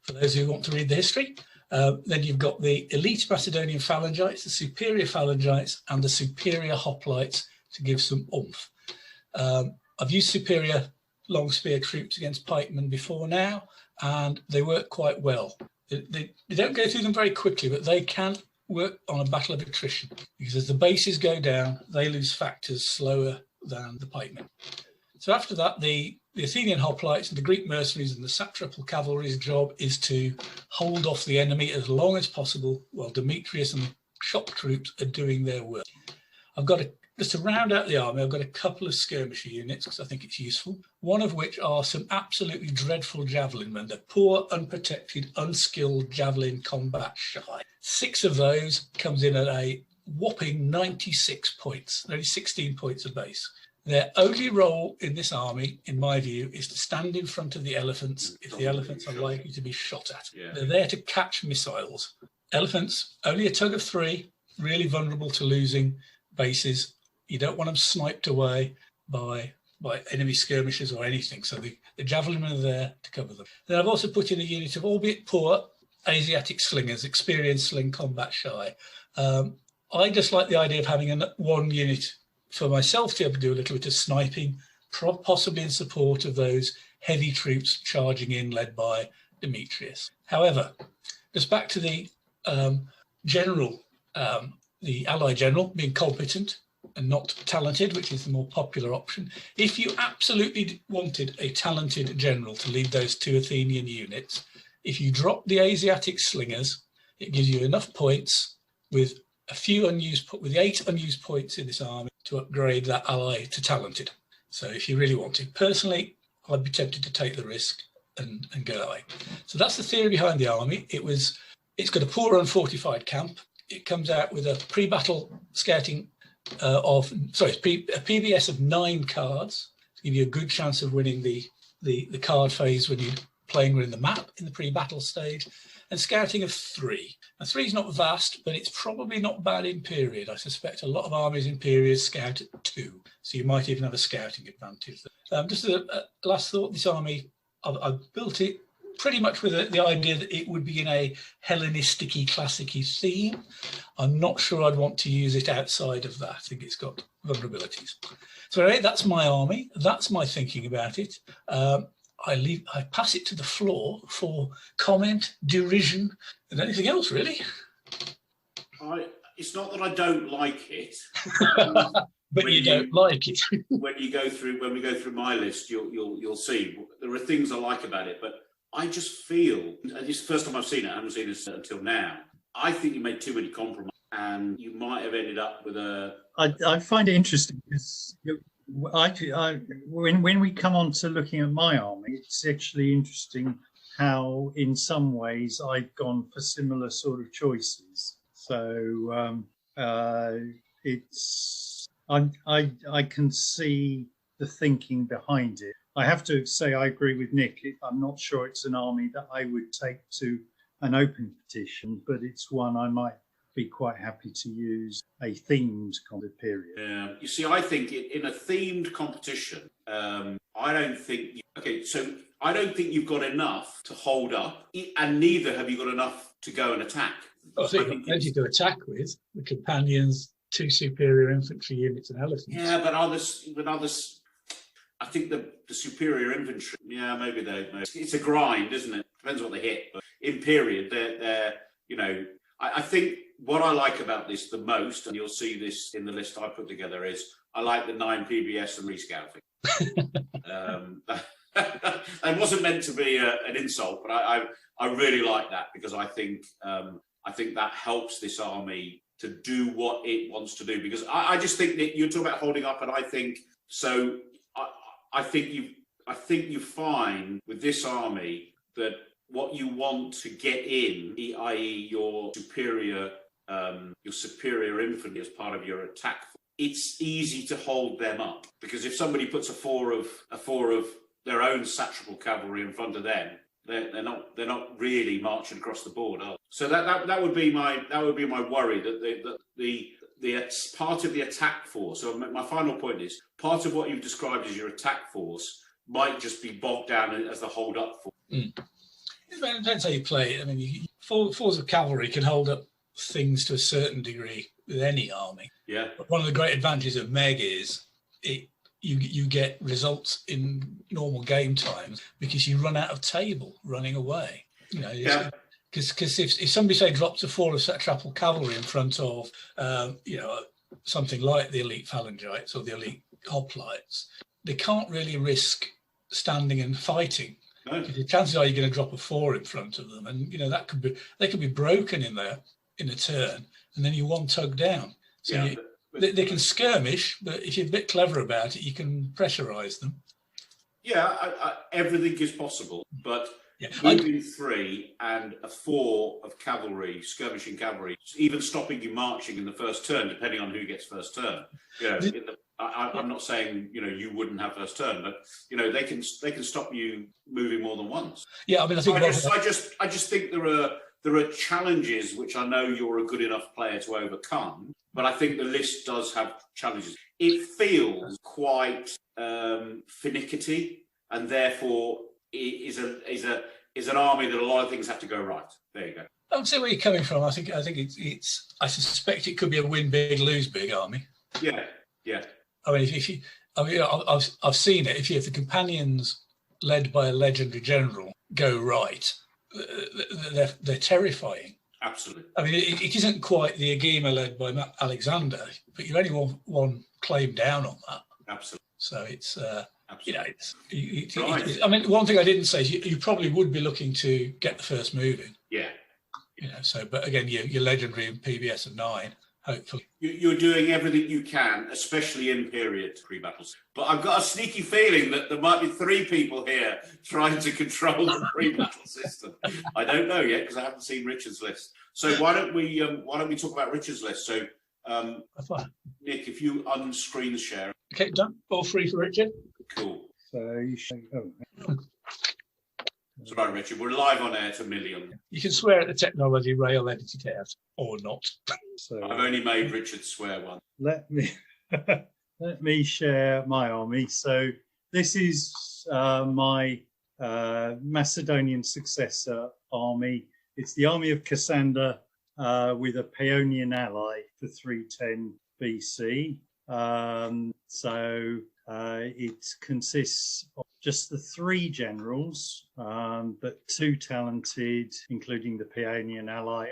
for those who want to read the history. Then you've got the elite Macedonian Phalangites, the superior Phalangites, and the superior hoplites to give some oomph. I've used superior long spear troops against pikemen before now, and they work quite well. They don't go through them very quickly, but they can work on a battle of attrition, because as the bases go down, they lose factors slower than the pikemen. So after that, the Athenian hoplites and the Greek mercenaries and the satrapal cavalry's job is to hold off the enemy as long as possible while Demetrius and the shop troops are doing their work. Just to round out the army, I've got a couple of skirmisher units because I think it's useful, one of which are some absolutely dreadful javelin men. They're poor, unprotected, unskilled javelin combat shy. 6 of those comes in at a whopping 96 points, only 16 points a base. Their only role in this army, in my view, is to stand in front of the elephants if the elephants are likely to be shot at. Yeah. They're there to catch missiles. Elephants, only a tug of 3, really vulnerable to losing bases. You don't want them sniped away by enemy skirmishers or anything. So the javelin are there to cover them. Then I've also put in a unit of, albeit poor, Asiatic slingers, experienced sling combat shy. I just like the idea of having one unit for myself to be able to do a little bit of sniping, possibly in support of those heavy troops charging in, led by Demetrius. However, just back to the general, the ally general being competent and not talented, which is the more popular option. If you absolutely wanted a talented general to lead those 2 Athenian units, if you drop the Asiatic slingers, it gives you enough points with with 8 unused points in this army to upgrade that ally to talented. So if you really wanted, personally, I'd be tempted to take the risk and go that way. So that's the theory behind the army. It's got a poor unfortified camp. It comes out with a pre-battle scouting a PBS of 9 cards to give you a good chance of winning the card phase when you're playing within the map in the pre-battle stage, and scouting of 3. Now 3 is not vast, but it's probably not bad in period. I suspect a lot of armies in period scout at 2, so you might even have a scouting advantage. Just a last thought, this army, I've built it pretty much with the idea that it would be in a Hellenistic-y, classic-y theme. I'm not sure I'd want to use it outside of that. I think it's got vulnerabilities. So anyway, that's my army. That's my thinking about it. I pass it to the floor for comment, derision, and anything else, really. It's not that I don't like it. But you don't like it. when we go through my list, you'll see there are things I like about it, but I just feel, and it's the first time I've seen it, I haven't seen this until now, I think you made too many compromises and you might have ended up with a... I find it interesting because when we come on to looking at my army, it's actually interesting how in some ways I've gone for similar sort of choices. So I can see the thinking behind it. I have to say I agree with Nick. I'm not sure it's an army that I would take to an open petition, but it's one I might be quite happy to use a themed kind of period. Yeah, you see, I think in a themed competition, I don't think you've got enough to hold up, and neither have you got enough to go and attack. I think you've got plenty to attack with the companions, 2 superior infantry units, and elephants. Yeah, but others. I think the superior infantry. Yeah, maybe it's a grind, isn't it? Depends what they hit. But in period, they're I think what I like about this the most, and you'll see this in the list I put together, is I like the 9 PBS and rescouting. It wasn't meant to be an insult, but I I really like that, because I think that helps this army to do what it wants to do. Because I just think that you're talking about holding up, and I think so. I think you find with this army that what you want to get in, i.e., your superior infantry as part of your attack, it's easy to hold them up, because if somebody puts a four of their own satchel cavalry in front of them, they're not really marching across the board, are they? So that would be my worry, that the part of the attack force. So my final point is, part of what you've described as your attack force might just be bogged down as the hold up force. It depends how you play it. I mean, fours of cavalry can hold up things to a certain degree with any army. Yeah. But one of the great advantages of Meg is you get results in normal game times because you run out of table running away. Yeah. Because if somebody, say, drops a four of satrapal cavalry in front of something like the elite Phalangites or the elite hoplites, they can't really risk standing and fighting. No. The chances are you're going to drop a four in front of them, and they could be broken in a turn, and then you one tug down. So Yeah. they can skirmish, but if you're a bit clever about it, you can pressurise them. Yeah, everything is possible, but Yeah. moving three and a four of cavalry, skirmishing cavalry, even stopping you marching in the first turn, depending on who gets first turn. I'm not saying you wouldn't have first turn, but they can stop you moving more than once. Yeah, I mean, I just think there are challenges which I know you're a good enough player to overcome, but I think the list does have challenges. It feels quite finicky, and therefore is an army that a lot of things have to go right. There you go. I don't see where you're coming from. I think it's. I suspect it could be a win big, lose big army. Yeah. I mean, I've seen it. If the companions led by a legendary general go right, they're terrifying. Absolutely. I mean, it isn't quite the Agema led by Alexander, but you only want one claim down on that. Absolutely. So it's Right. I mean, one thing I didn't say is you probably would be looking to get the first move in. Yeah. So, but again, you're legendary in PBS of 9. Hopefully, you're doing everything you can, especially in period pre-battles. But I've got a sneaky feeling that there might be 3 people here trying to control the pre-battle system. I don't know yet because I haven't seen Richard's list. So why don't we talk about Richard's list? So Nick, if you unscreen share. Okay, done. All 3 for Richard. Cool. So you should go. Sorry, Richard, we're live on air to million. You can swear at the technology rail edited out or not. So I've only made Richard swear one. let me share my army. So this is my Macedonian Successor army. It's the army of Cassandra with a Paeonian ally for 310 BC. It consists of just the 3 generals, but 2 talented, including the Paeonian ally.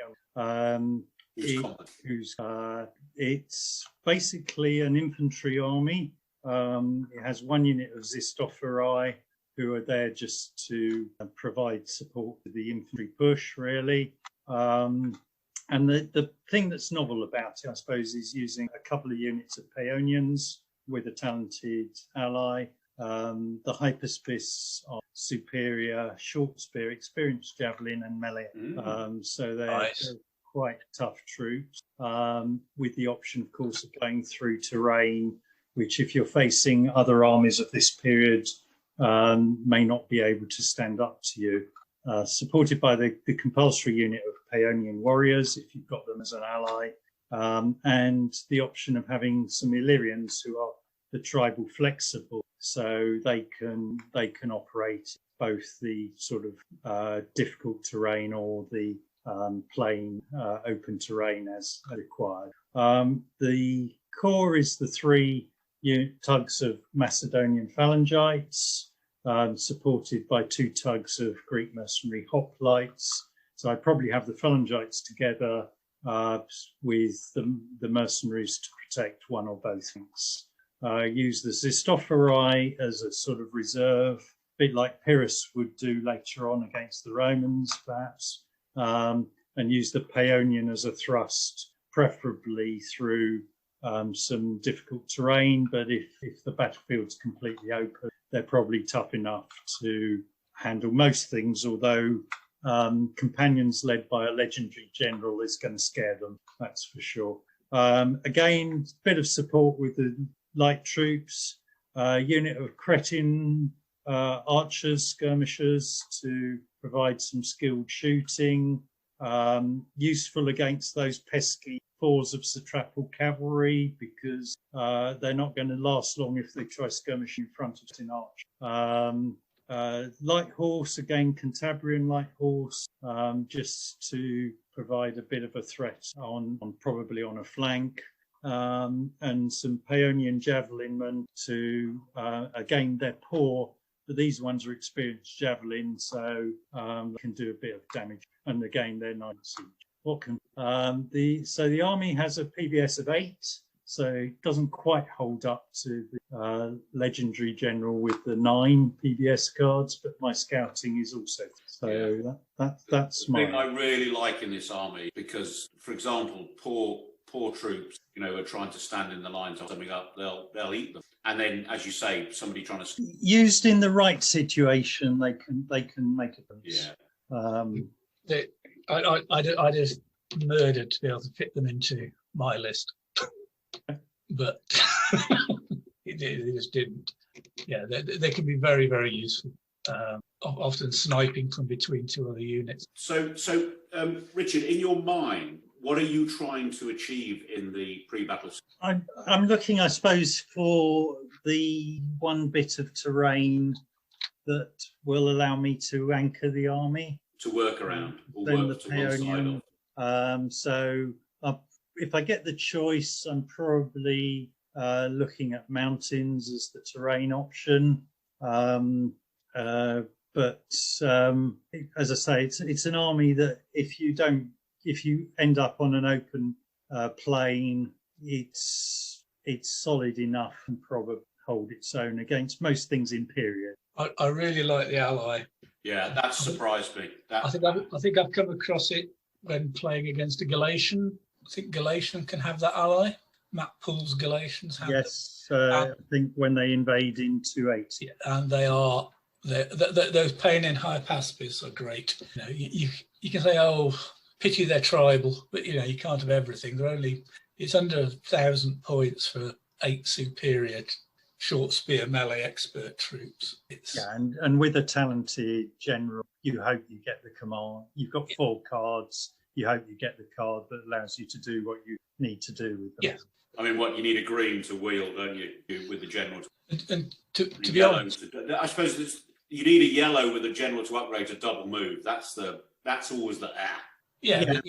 It's basically an infantry army. It has 1 unit of Zistophori who are there just to provide support to the infantry push, really. And the thing that's novel about it, I suppose, is using a couple of units of Paeonians with a talented ally. The Hyperspis are superior short spear, experienced javelin and melee. So they're quite tough troops, with the option, of course, of going through terrain, which if you're facing other armies of this period, may not be able to stand up to you. Supported by the compulsory unit of Paeonian warriors, if you've got them as an ally, and the option of having some Illyrians who are the tribal flexible, so they can operate both the sort of difficult terrain or the plain open terrain as required. The core is the 3 tugs of Macedonian Phalangites, supported by 2 tugs of Greek mercenary hoplites. So I probably have the Phalangites together with the mercenaries to protect one or both things. Use the Zistophori as a sort of reserve, bit like Pyrrhus would do later on against the Romans, perhaps, and use the Paeonian as a thrust, preferably through some difficult terrain. But if the battlefield's completely open, they're probably tough enough to handle most things, although companions led by a legendary general is going to scare them, that's for sure. Again, bit of support with the light troops, unit of Cretan archers, skirmishers to provide some skilled shooting, useful against those pesky fours of satrapal cavalry, because they're not going to last long if they try skirmishing in front of an archer. Light horse, again, Cantabrian light horse, just to provide a bit of a threat on probably on a flank, and some Paeonian javelinmen to, again, they're poor, but these ones are experienced javelin, so can do a bit of damage. And again, they're 9 siege. So the army has a PBS of 8, so it doesn't quite hold up to the legendary general with the 9 PBS cards, but my scouting is also so that's the thing my. I really like in this army, because, for example, poor troops, are trying to stand in the lines of something up, they'll eat them. And then, as you say, somebody trying to Used in the right situation, they can make a difference. Yeah. I just murdered to be able to fit them into my list, but it just didn't. Yeah, they can be very, very useful. Often sniping from between 2 other units. So, Richard, in your mind, what are you trying to achieve in the pre-battle? I'm looking, I suppose, for the one bit of terrain that will allow me to anchor the army. To work around, or Then work the to one side of. So if I get the choice, I'm probably looking at mountains as the terrain option. But as I say, it's an army that if you end up on an open plain, it's solid enough and probably hold its own against most things in period. I really like the ally. Yeah, that surprised me. I think I've come across it when playing against a Galatian. I think Galatian can have that ally. Matt Pool's Galatians have. Yes, I think when they invade in 280. Yeah, and those pain in high pacifists are great. You can say, oh, pity they're tribal, but you can't have everything. It's under 1,000 points for 8 superior short spear melee expert troops. And with a talented general, you hope you get the command. You've got 4 cards. You hope you get the card that allows you to do what you need to do with them. Yeah. I mean, you need a green to wield, don't you, with the general? And to be honest, I suppose you need a yellow with a general to upgrade to double move. That's always the Yeah.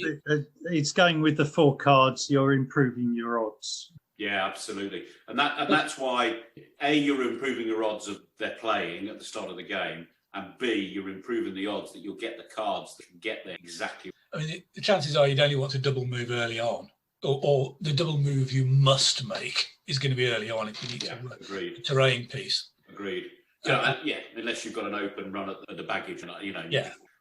It's going with the 4 cards. You're improving your odds. Yeah, absolutely, and that's why you're improving your odds of their playing at the start of the game, and B, you're improving the odds that you'll get the cards that can get there exactly. I mean, the chances are you'd only want to double move early on, or the double move you must make is going to be early on if you need a terrain piece. Agreed. Unless you've got an open run at the baggage,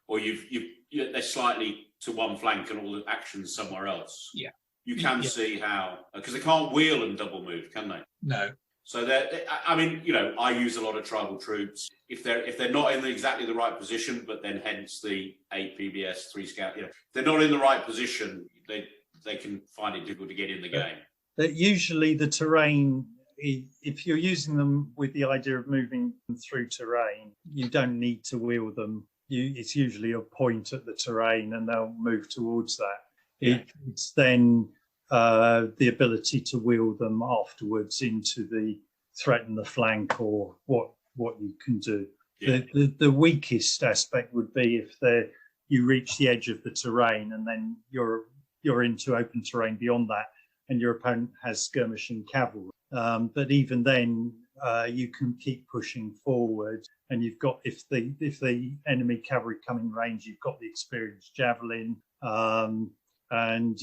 or they're slightly to one flank and all the actions somewhere else. Yeah. You can see how, because they can't wheel and double move, can they? No. So I use a lot of tribal troops. If they're not in exactly the right position, but then hence the 8 PBS, 3 scout. If they're not in the right position, they can find it difficult to get in the game. Usually the terrain, if you're using them with the idea of moving them through terrain, you don't need to wheel them. It's usually a point at the terrain, and they'll move towards that. Yeah. It's then the ability to wheel them afterwards into the threaten the flank or what you can do. Yeah. The weakest aspect would be if you reach the edge of the terrain and then you're into open terrain beyond that, and your opponent has skirmishing cavalry. But even then, you can keep pushing forward, and you've got if the enemy cavalry come in range, you've got the experienced javelin. And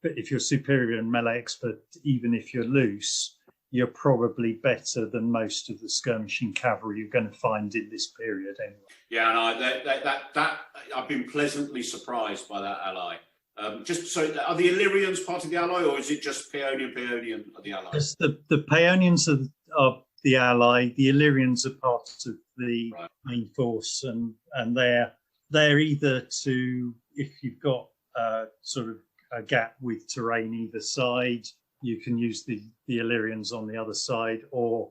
if you're superior and melee expert, even if you're loose, you're probably better than most of the skirmishing cavalry you're going to find in this period anyway. Yeah, and I've been pleasantly surprised by that ally. Just so, are the Illyrians part of the ally, or is it just Paeonian are the ally? Yes, the Paeonians are the ally. The Illyrians are part of the main force, and they're either to, if you've got sort of a gap with terrain either side, you can use the Illyrians on the other side, or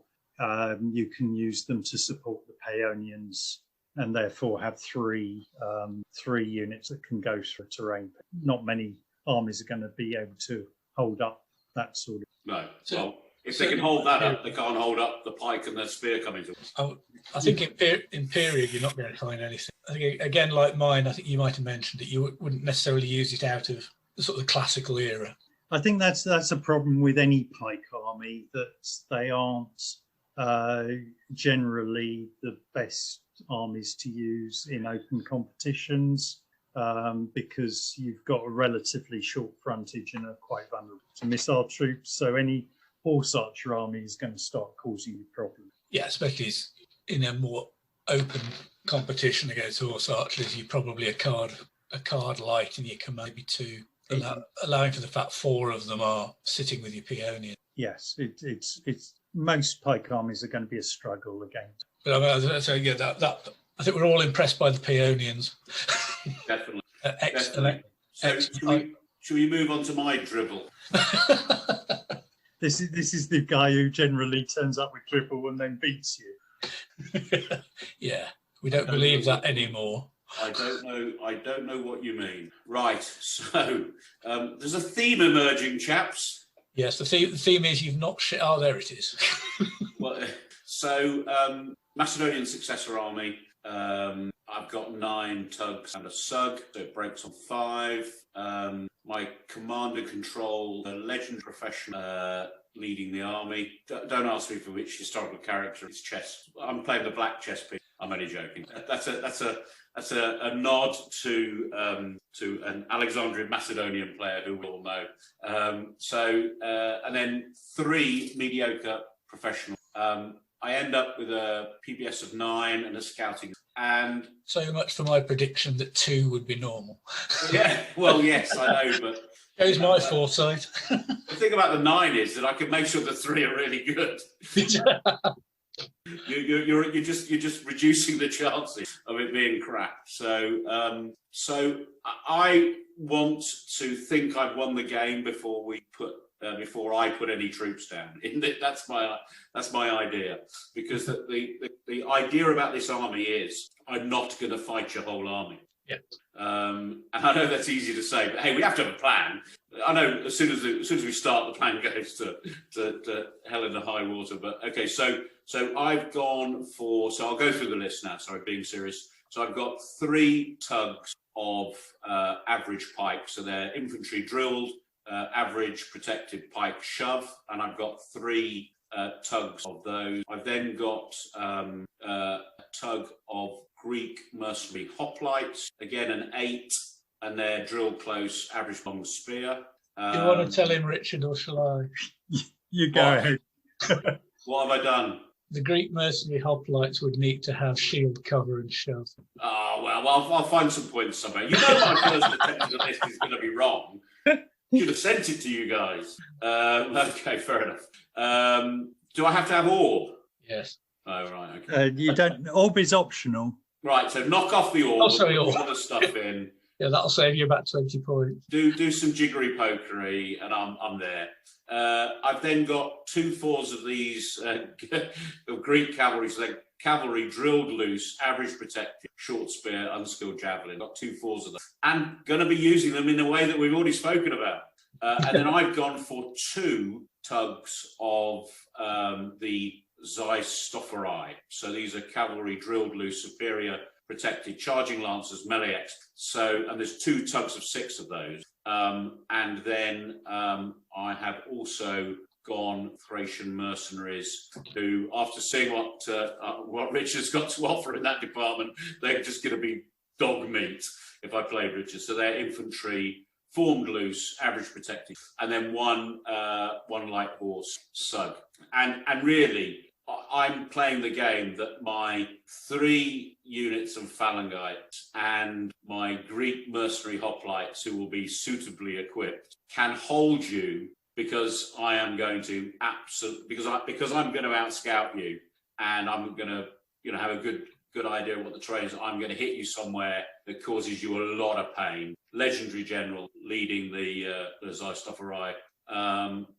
you can use them to support the Paeonians, and therefore have three units that can go through terrain. Not many armies are going to be able to hold up that sort of. No. Well, if they can hold that up, they can't hold up the pike and the spear coming to us. I think in period you're not going to find anything. I think, again, like mine, I think you might have mentioned that you wouldn't necessarily use it out of the sort of classical era. I think that's a problem with any pike army, that they aren't generally the best armies to use in open competitions, because you've got a relatively short frontage and are quite vulnerable to missile troops. So any horse archer army is going to start causing you problems. Yeah, especially in a more open competition against horse archers, you're probably a card light, and you can maybe two. Allowing for the fact 4 of them are sitting with your Paeonian. Yes, it's most pike armies are going to be a struggle against. But I mean, so yeah, that I think we're all impressed by the Paeonians. Definitely. Excellent. So should we move on to my dribble? This is the guy who generally turns up with dribble and then beats you. Yeah, we don't believe that anymore. I don't know what you mean. Right, so there's a theme emerging, chaps. Yes, the theme is you've not shit. Oh, there it is. Well, so Macedonian Successor army. I've got 9 tugs and a sug, so it breaks on 5. My commander control a legendary professional leading the army. Don't ask me for which historical character it's chess. I'm playing the black chess piece. I'm only joking. That's a nod to an Alexandrian Macedonian player who we all know. And then 3 mediocre professional. I end up with a PBS of 9 and a scouting. And so much for my prediction that 2 would be normal. Yeah, well, yes, I know, but here's my foresight. The thing about the 9 is that I can make sure the 3 are really good. You're just reducing the chances of it being crap. So I want to think I've won the game before I put any troops down. That's my idea, because the idea about this army is I'm not going to fight your whole army. Yeah. And I know that's easy to say, but hey, we have to have a plan. I know as soon as we start, the plan goes to hell in the high water. But okay, so I've gone for. So I'll go through the list now. Sorry, being serious. So I've got 3 tugs of average pike. So they're infantry drilled, average protected pike shove, and I've got 3 tugs of those. I've then got a tug of Greek mercenary hoplites, again an 8, and they're drill close, average long spear. Do you want to tell him, Richard, or shall I? You go ahead. What have I done? The Greek mercenary hoplites would need to have shield cover and shove. Oh, well, I'll find some points somewhere. You know my first attempt to the list is going to be wrong. Should have sent it to you guys. Okay, fair enough. Do I have to have orb? Yes. Oh, right, okay. You don't. Orb is optional. Right, so knock off the orb, sorry, put orb. all the stuff in. Yeah, that'll save you about 20 points. Do some jiggery pokery, and I'm there. I've then got 2 4s of these of Greek cavalry. So they're cavalry drilled loose, average protected, short spear, unskilled javelin. Got 2 4s of them, and going to be using them in a way that we've already spoken about. And then I've gone for 2 tugs of the Xystophorai. So these are cavalry drilled loose, superior protected, charging lancers, melee X. So, and there's 2 tugs of 6 of those. And then I have also gone Thracian mercenaries, who, after seeing what Richard's got to offer in that department, they're just going to be dog meat if I played Richard. So they're infantry, formed loose, average protected, and then one light horse sug. And really, I'm playing the game that my 3 units of Phalangites and my Greek mercenary hoplites, who will be suitably equipped, can hold you, because I am going to because I'm going to outscout you, and I'm going to have a good idea of what the terrain is. I'm going to hit you somewhere that causes you a lot of pain. Legendary general leading the Zeistopharai.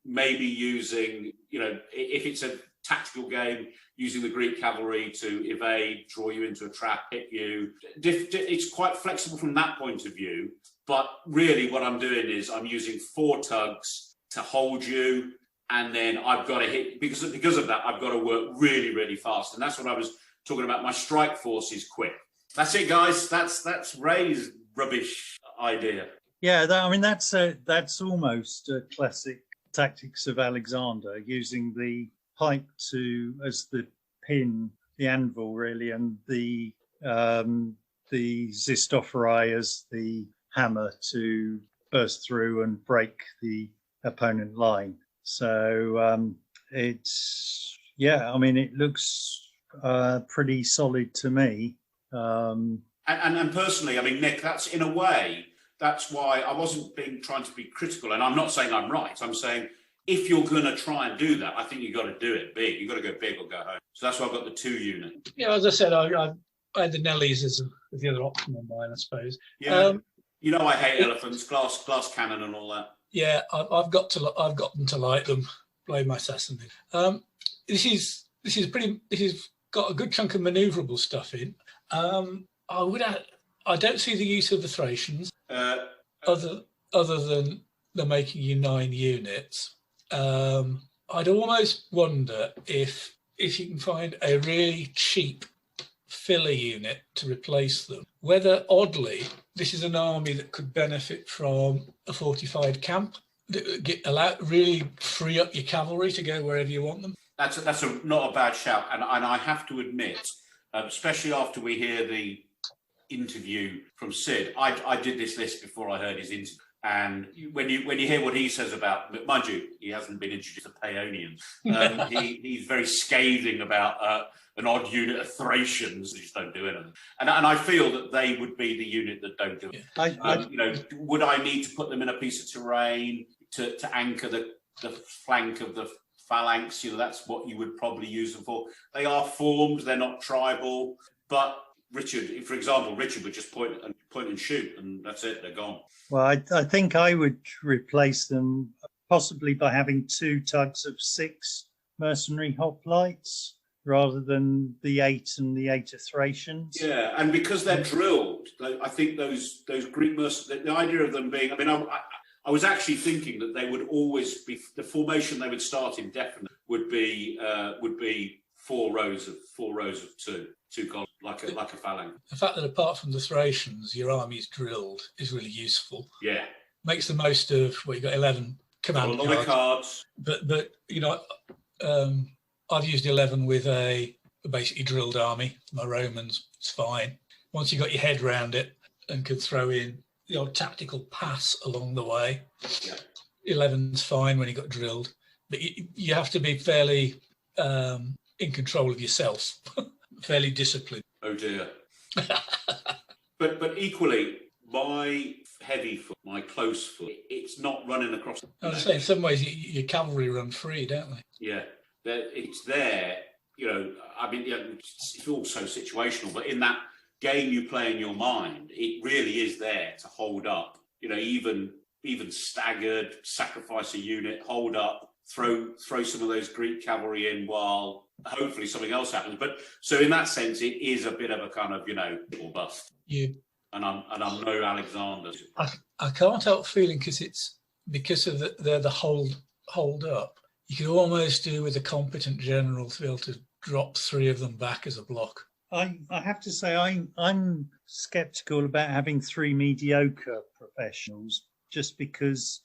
Maybe using, if it's a tactical game, using the Greek cavalry to evade, draw you into a trap, hit you. It's quite flexible from that point of view. But really what I'm doing is I'm using 4 tugs to hold you. And then I've got to hit, because of that, I've got to work really, really fast. And that's what I was talking about. My strike force is quick. That's it, guys. That's Ray's rubbish idea. Yeah, that's almost a classic tactics of Alexander, using the pike as the pin, the anvil really, and the Zeistopharai as the hammer to burst through and break the opponent line. So it looks pretty solid to me. And personally, I mean, Nick, that's in a way, that's why I wasn't trying to be critical. And I'm not saying I'm right. I'm saying if you're going to try and do that, I think you've got to do it big. You've got to go big or go home. So that's why I've got the 2 unit. Yeah, as I said, I had the Nellies as the other option on mine, I suppose. Yeah. I hate elephants, glass cannon and all that. Yeah, I've gotten to like them. Blame my Sassanid. This is got a good chunk of manoeuvrable stuff in. I don't see the use of the Thracians other than they're making you 9 units. I'd almost wonder if you can find a really cheap filler unit to replace them. Whether, oddly, this is an army that could benefit from a fortified camp that really free up your cavalry to go wherever you want them. That's not a bad shout, and I have to admit, especially after we hear the interview from Sid, I did this list before I heard his interview, and when you hear what he says about, mind you, he hasn't been introduced to Paeonians. He's very scathing about an odd unit of Thracians that just don't do anything, and I feel that they would be the unit that don't do it. Would I need to put them in a piece of terrain to anchor the flank of the phalanx? That's what you would probably use them for. They are formed, they're not tribal. But Richard, for example, would just point and shoot, and that's it, they're gone. Well, I think I would replace them possibly by having 2 tugs of 6 mercenary hoplites rather than the 8 and the 8 of Thracians. Yeah, and because they're drilled, I think those Greek mercenaries, the idea of them being, I was actually thinking that they would always be, the formation they would start in definitely would be 4 rows of 2 columns, like a phalanx. The fact that apart from the Thracians, your army's drilled is really useful. Yeah, makes the most of you've got 11 command cards. But I've used 11 with a basically drilled army. My Romans, it's fine. Once you got your head round it and can throw in the odd tactical pass along the way, 11's fine when you got drilled. But you have to be fairly in control of yourself, fairly disciplined. Oh dear. but equally, my heavy foot, my close foot, it's not running across. I was saying, in some ways, your cavalry run free, don't they? Yeah, it's there. It's all so situational. But in that game you play in your mind, it really is there to hold up. Even staggered, sacrifice a unit, hold up, throw some of those Greek cavalry in while hopefully something else happens. But so in that sense, it is a bit of a kind of or bust. Yeah. And I'm no Alexander. I can't help feeling because of the hold up. You could almost do with a competent general to be able to drop 3 of them back as a block. I have to say I'm sceptical about having 3 mediocre professionals, just because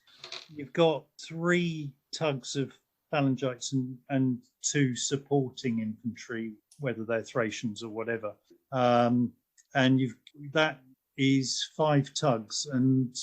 you've got 3 tugs of Phalangites and 2 supporting infantry, whether they're Thracians or whatever, and is 5 tugs, and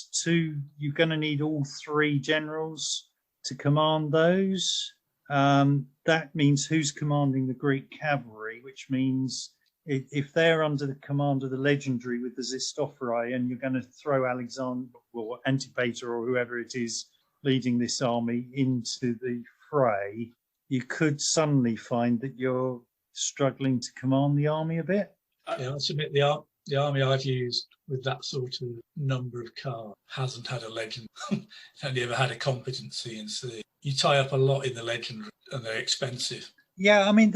you're going to need all 3 generals to command those. That means who's commanding the Greek cavalry, which means if they're under the command of the legendary with the Zistophori, and you're going to throw Alexander or Antipater or whoever it is leading this army into the fray, you could suddenly find that you're struggling to command the army a bit. Yeah, I submit the army I've used with that sort of number of cards hasn't had a legend. It's only ever had a competency in C. You tie up a lot in the legendary, and they're expensive. Yeah, I mean,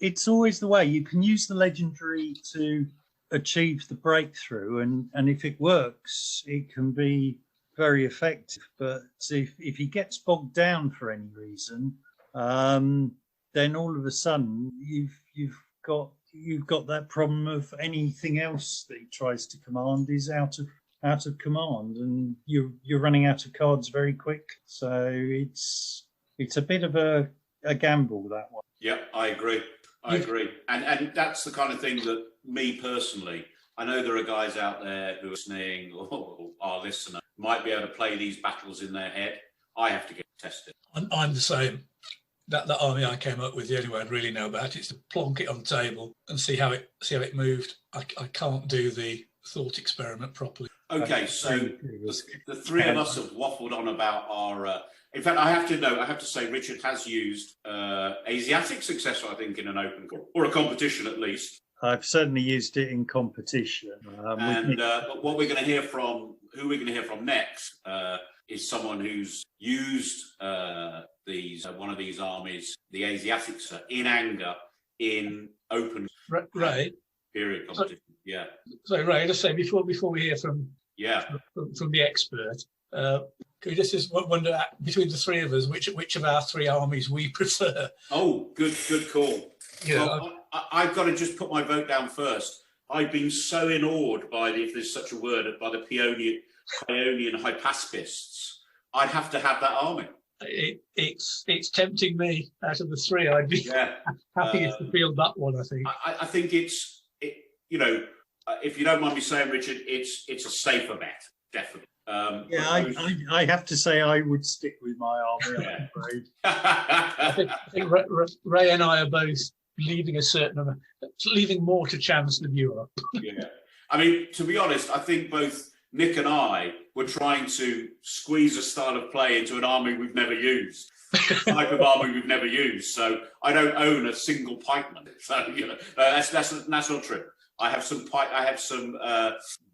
it's always the way. You can use the legendary to achieve the breakthrough, and if it works, it can be very effective. But if he gets bogged down for any reason, then all of a sudden you've got that problem of anything else that he tries to command is out of command, and you're running out of cards very quick. So it's a bit of a gamble, that one. Yeah, I agree. And that's the kind of thing that me personally, I know there are guys out there who are listening, or our listener might be able to play these battles in their head. I have to get tested. I'm the same. That army I came up with, the only way I'd really know about it is to plonk it on the table and see how it moved. I can't do the thought experiment properly. Okay, so the 3 of us have waffled on about our. In fact, I have to say, Richard has used Asiatic Successor, I think, in an open or a competition at least. I've certainly used it in competition. But what we're going to hear from, who we're going to hear from next, is someone who's used one of these armies, the Asiatics, in anger in open Ray period competition. So Ray, just say before we hear from the expert. Could we just wonder between the 3 of us which of our 3 armies we prefer? Oh, good call. Yeah, well, I've got to just put my vote down first. I've been so awed by if there's such a word, by the Paeonian Hypaspists. I'd have to have that army. It's tempting me. Out of the 3, I'd be happiest to field that one. I think. I think it's if you don't mind me saying, Richard, it's a safer bet, definitely. I have to say I would stick with my army, I'm afraid. I think Ray and I are both leaving more to chance than you are. Yeah. I mean, to be honest, I think both Nick and I were trying to squeeze a style of play into an army we've never used. Type of army we've never used. So I don't own a single pikeman. So that's not true. I have some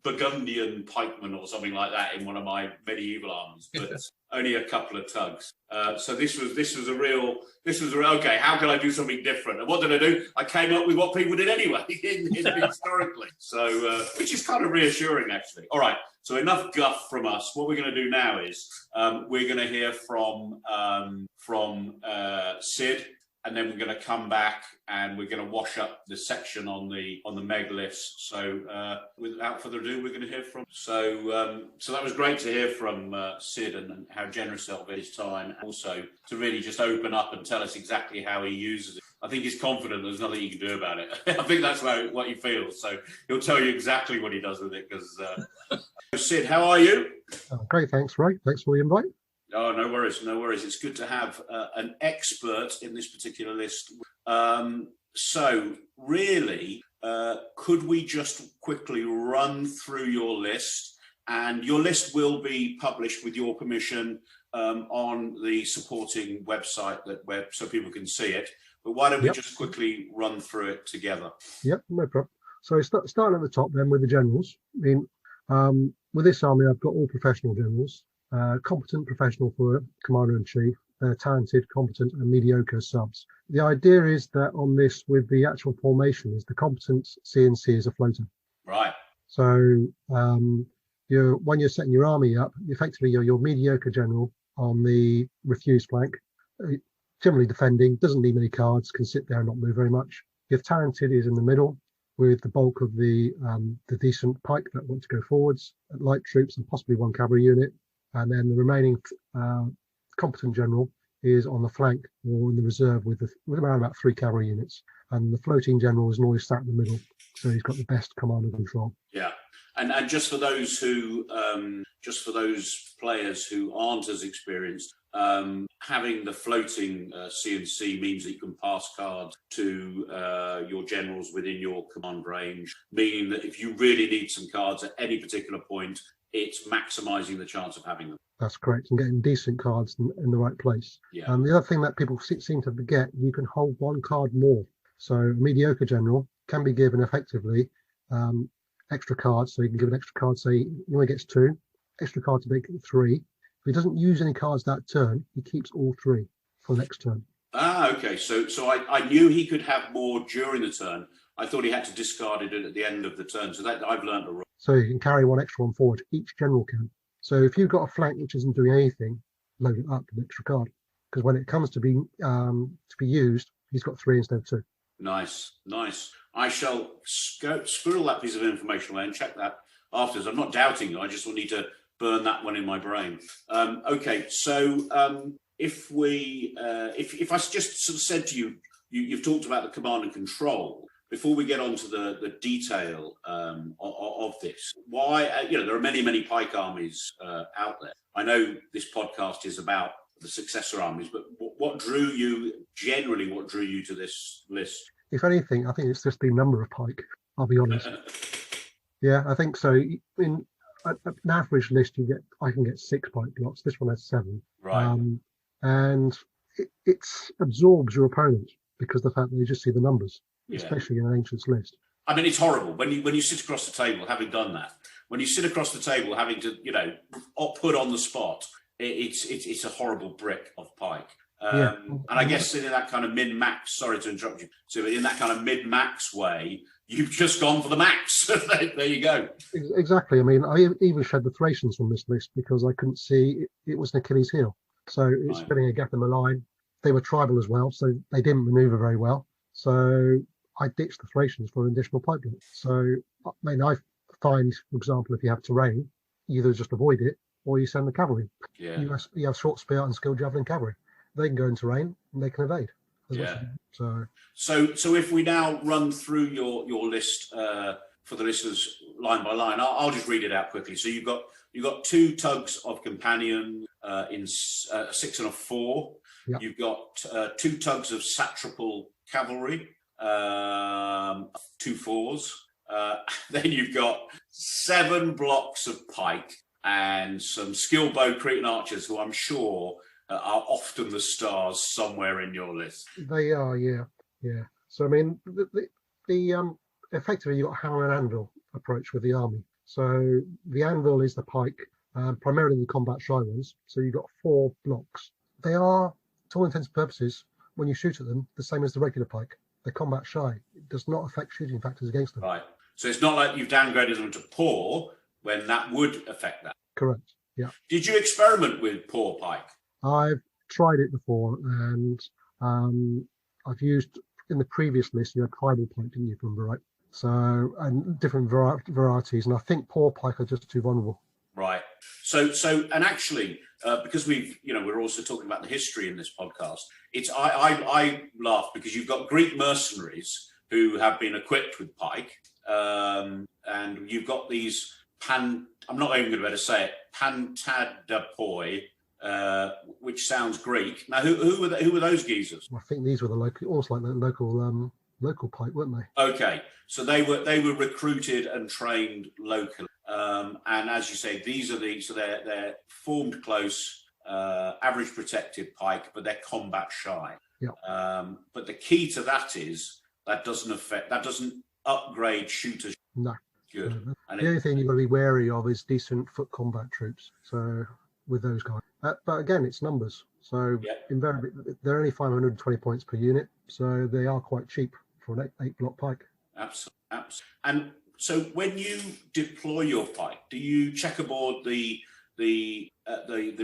Burgundian pikemen or something like that in one of my medieval armies, but only a couple of tugs. So this was a real. Okay, how can I do something different? And what did I do? I came up with what people did anyway, historically. So which is kind of reassuring, actually. All right. So enough guff from us. What we're going to do now is we're going to hear from Sid. And then we're going to come back and we're going to wash up the section on the meg list. So without further ado, we're going to hear from. So that was great to hear from Sid and how generous of his time. Also to really just open up and tell us exactly how he uses it. I think he's confident there's nothing you can do about it. I think that's what he feels. So he'll tell you exactly what he does with it. Because Sid, how are you? Great, thanks, Ray. Thanks for the invite. Oh, no worries. It's good to have an expert in this particular list. So really, could we just quickly run through your list? And your list will be published with your permission on the supporting website so people can see it. But why don't we just quickly run through it together? Yep, no problem. So starting at the top then with the generals. I mean, with this army, I've got all professional generals. Competent professional for commander-in-chief, talented, competent and mediocre subs. The idea is that on this, with the actual formation, is the competent CNC is a floater. Right. So when you're setting your army up, effectively you're your mediocre general on the refused flank, generally defending, doesn't need many cards, can sit there and not move very much. Your talented is in the middle, with the bulk of the decent pike that want to go forwards, light troops and possibly 1 cavalry unit. And then the remaining competent general is on the flank or in the reserve with around about 3 cavalry units. And the floating general is always sat in the middle, so he's got the best command and control. Yeah. And just for those who, just for those players who aren't as experienced, having the floating C&C means that you can pass cards to your generals within your command range, meaning that if you really need some cards at any particular point, it's maximising the chance of having them. That's correct, and getting decent cards in the right place. Yeah. The other thing that people seem to forget, you can hold one card more. So a mediocre general can be given effectively extra cards. So you can give an extra card, say he only gets 2, extra card to make it 3. If he doesn't use any cards that turn, he keeps all 3 for the next turn. Okay. So I knew he could have more during the turn. I thought he had to discard it at the end of the turn. So that I've learned a rule. So you can carry one extra one forward. Each general can. So if you've got a flank which isn't doing anything, load it up with an extra card. Because when it comes to be used, he's got 3 instead of 2. Nice. I shall squirrel that piece of information away and check that afterwards. I'm not doubting you. I just will need to burn that one in my brain. Okay, so if I just sort of said to you, you've talked about the command and control. Before we get on to the detail of this, why there are many pike armies out there. I know this podcast is about the successor armies, but what drew you to this list? If anything, I think it's just the number of pike, I'll be honest. Yeah, I think so. In an average list, I can get 6 pike blocks. This one has 7. Right. And it absorbs your opponent because of the fact that you just see the numbers, especially in an ancients list. I mean, it's horrible when you sit across the table, having done that. When you sit across the table, having to put on the spot, it's a horrible brick of pike. And I guess in that kind of min-max, sorry to interrupt you, so in that kind of mid-max way, you've just gone for the max. There you go. Exactly. I mean, I even shed the Thracians from this list because I couldn't see it was an Achilles heel. So it's filling a gap in the line. They were tribal as well, so they didn't maneuver very well. So I ditched the Thracians for an additional pike block. So I mean, I find, for example, if you have terrain, you either just avoid it or you send the cavalry. Yeah. You have short spear and skilled javelin cavalry. They can go in terrain and they can evade. So if we now run through your list for the listeners line by line, I'll just read it out quickly. So you've got 2 tugs of companion in a 6 and a 4. Yep. You've got 2 tugs of satrapal cavalry, 2 4s. Then you've got 7 blocks of pike and some skill bow Cretan archers who I'm sure are often the stars somewhere in your list. They are, yeah. So I mean, the effectively you've got hammer and anvil approach with the army. So the anvil is the pike, primarily the combat shy ones. So you've got 4 blocks. They are, to all intents and purposes, when you shoot at them, the same as the regular pike. They're combat shy. It does not affect shooting factors against them. Right. So it's not like you've downgraded them to poor when that would affect that. Correct. Yeah. Did you experiment with poor pike? I've tried it before, and I've used in the previous list. You had tribal pike, didn't you, if I remember right? So and different varieties, and I think poor pike are just too vulnerable. Right. So and actually, because we're also talking about the history in this podcast. I laugh because you've got Greek mercenaries who have been equipped with pike, and you've got these I'm not even going to be able to say it, pantadapoi. Which sounds Greek. Now, who were those geezers? I think these were almost like the local pike, weren't they? Okay, so they were recruited and trained locally, and as you say, they're formed close, average protected pike, but they're combat shy. Yeah. But the key to that is that doesn't upgrade shooters. No. Good. No. And the only thing you've got to be wary of is decent foot combat troops. So with those guys. But again, it's numbers. So invariably, they're only 520 points per unit. So they are quite cheap for an 8 block pike. Absolutely. And so when you deploy your pike, do you check aboard the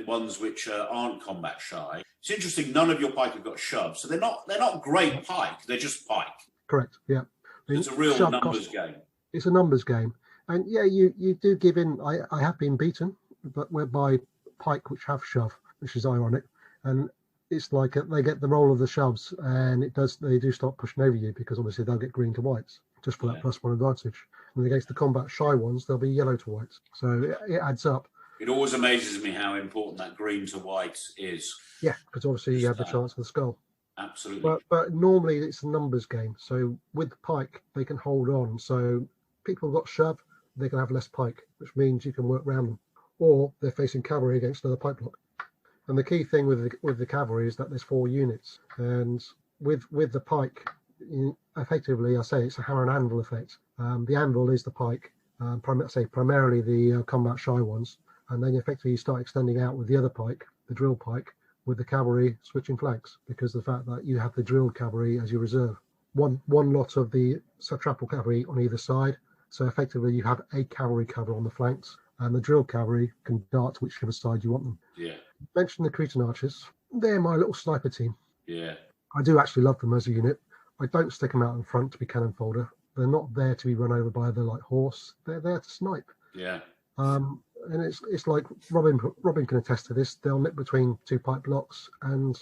ones which aren't combat shy? It's interesting. None of your pike have got shoves, so they're not great pike. They're just pike. Correct. Yeah. It's a real numbers game. It's a numbers game, and you do give in. I have been beaten, but whereby pike which have shove, which is ironic, and it's like they get the roll of the shoves, and they do start pushing over you because obviously they'll get green to whites just for that +1 advantage. and against the combat shy ones, they'll be yellow to white. So it adds up. It always amazes me how important that green to white is. Yeah, because obviously you have the chance of the skull. Absolutely. But normally it's a numbers game. So with the pike, they can hold on. So people have got shove, they can have less pike, which means you can work around them. Or they're facing cavalry against another pike block. And the key thing with the cavalry is that there's 4 units. And with the pike, effectively, I say it's a hammer and anvil effect. The anvil is the pike, primarily the combat shy ones. And then effectively you start extending out with the other pike, the drill pike, with the cavalry switching flanks, because of the fact that you have the drilled cavalry as your reserve. One lot of the satrapal cavalry on either side. So effectively you have a cavalry cover on the flanks, and the drilled cavalry can dart to whichever side you want them. Yeah. Mention the Cretan archers. They're my little sniper team. Yeah. I do actually love them as a unit. I don't stick them out in front to be cannon fodder. They're not there to be run over by the light horse. They're there to snipe. Yeah. And it's like Robin can attest to this. They'll nip between 2 pike blocks, and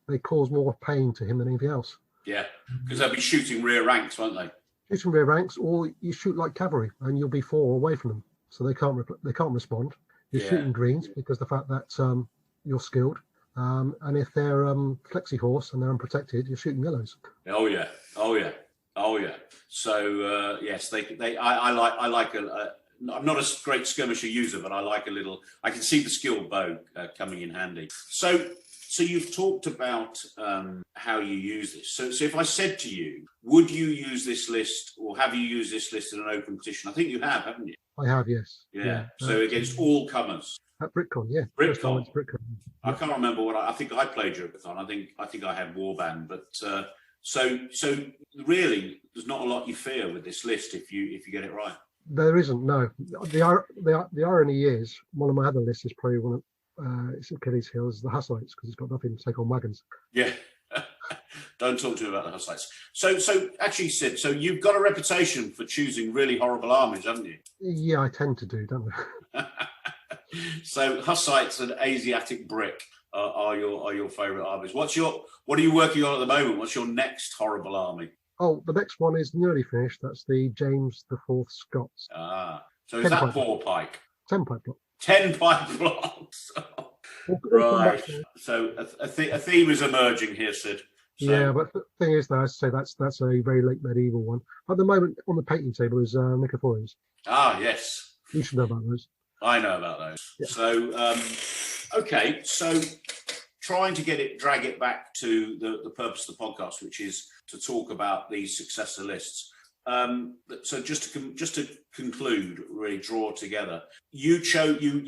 they cause more pain to him than anything else. Yeah, because they'll be shooting rear ranks, won't they? Shooting rear ranks, or you shoot like cavalry, and you'll be 4 away from them, so they can't respond. You're shooting greens because the fact that you're skilled, and if they're flexi horse and they're unprotected, you're shooting yellows. Oh yeah. So yes, I like a. I'm not a great skirmisher user, but I like a little. I can see the skilled bow coming in handy. So you've talked about how you use this. So if I said to you, would you use this list, or have you used this list in an open competition? I think you have, haven't you? I have, yes. Yeah. So against all comers. At BritCon, yeah. BritCon. I Yeah. can't remember what I think I played Europathon. I think I had Warband, but so really, there's not a lot you fear with this list if you get it right. There isn't, no. The irony is, one of my other lists is probably one of it's Achilles' heel is the Hussites, because it's got nothing to take on wagons. Yeah. Don't talk to me about the Hussites. So actually, Sid, so you've got a reputation for choosing really horrible armies, haven't you? Yeah, I tend to do, don't I? So Hussites and Asiatic Brick are your favourite armies. What are you working on at the moment? What's your next horrible army? Oh, the next one is nearly finished. That's the James IV Scots. Ah, so is that 4 pike? 10 pike block. 10 pike blocks. Right. So a theme is emerging here, Sid. So, yeah, but the thing is, though, as I say, that's a very late medieval one. At the moment, on the painting table is Nicophorians. Ah, yes. You should know about those. I know about those. Yeah. So, okay. So, trying to drag it back to the purpose of the podcast, which is to talk about these successor lists. So just to conclude, really draw together, you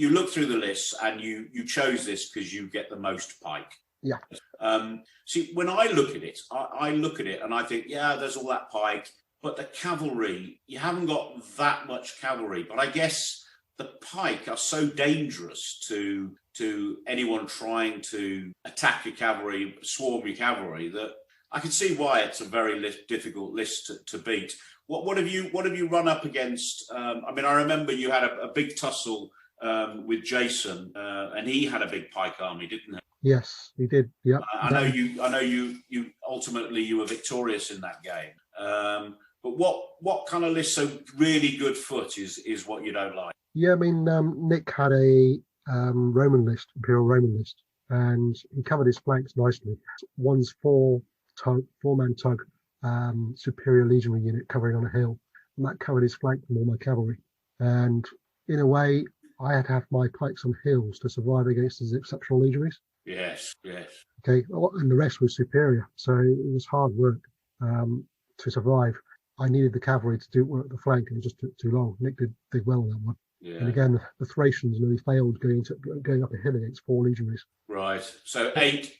look through the lists and you chose this because you get the most pike. Yeah. See, when I look at it, I look at it and I think, yeah, there's all that pike, but the cavalry, you haven't got that much cavalry. But I guess the pike are so dangerous to anyone trying to attack your cavalry, swarm your cavalry, that I can see why it's a very difficult list to beat. What have you run up against? I mean, I remember you had a big tussle with Jason, and he had a big pike army, didn't he? Yes, he did. Yeah. I know you ultimately you were victorious in that game. But what kind of list? So really good foot is what you don't like. Yeah, I mean, Nick had a Roman list, Imperial Roman list, and he covered his flanks nicely. One's 4-man tug, superior legionary unit covering on a hill, and that covered his flank from all my cavalry. And in a way, I had to have my pikes on hills to survive against his exceptional legionaries. Yes. Okay, and the rest was superior, so it was hard work to survive. I needed the cavalry to do work at the flank, and it just took too long. Nick did well on that one. Yeah. And again, the Thracians nearly failed going up a hill against 4 legionaries. Right. So eight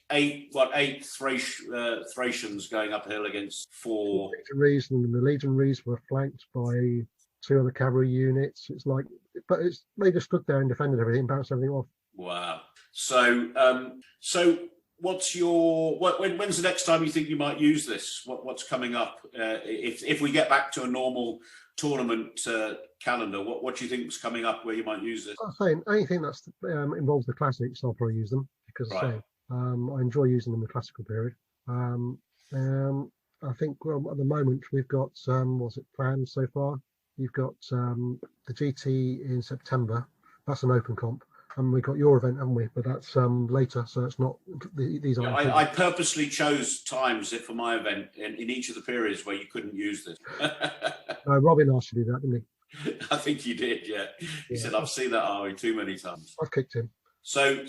Thracians going uphill against 4 legionaries, and the legionaries were flanked by 2 other cavalry units. It's like, but they just stood there and defended everything, bounced everything off. Wow. So what's when's the next time you think you might use this? What's coming up? If we get back to a normal tournament calendar, what do you think is coming up where you might use this? I'm saying anything that involves the classics, I'll probably use them, because right. I enjoy using them in the classical period. I think at the moment we've got plans so far. You've got the GT in September. That's an open comp. And we've got your event, haven't we? But that's later, so it's not. These are. Yeah, I purposely chose times for my event in each of the periods where you couldn't use this. Robin asked you to do that, didn't he? I think he did. Yeah, he said I've seen that army too many times. I've kicked him. So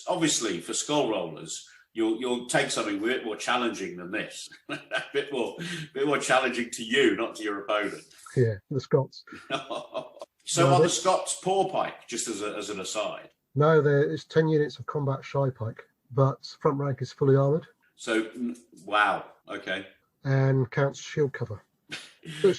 obviously for skull rollers, you'll take something a bit more challenging than this, a bit more challenging to you, not to your opponent. Yeah, the Scots. So are the Scots poor pike, just as an aside? No, it's 10 units of combat shy pike, but front rank is fully armoured. So, wow, okay. And counts shield cover. So it's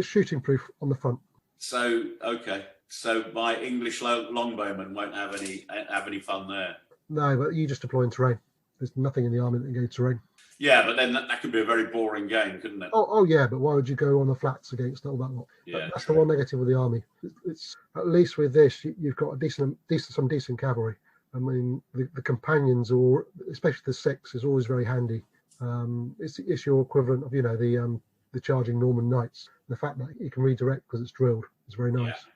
shooting proof on the front. So, okay. So my English longbowmen won't have any fun there. No, but you just deploy in terrain. There's nothing in the army that can go terrain. Yeah, but then that could be a very boring game, couldn't it? Oh yeah, but why would you go on the flats against all that lot? Yeah, that's the one negative with the army. It's at least with this, you've got some decent cavalry. I mean, the companions, or especially the 6, is always very handy. It's your equivalent of the charging Norman knights. The fact that you can redirect because it's drilled is very nice.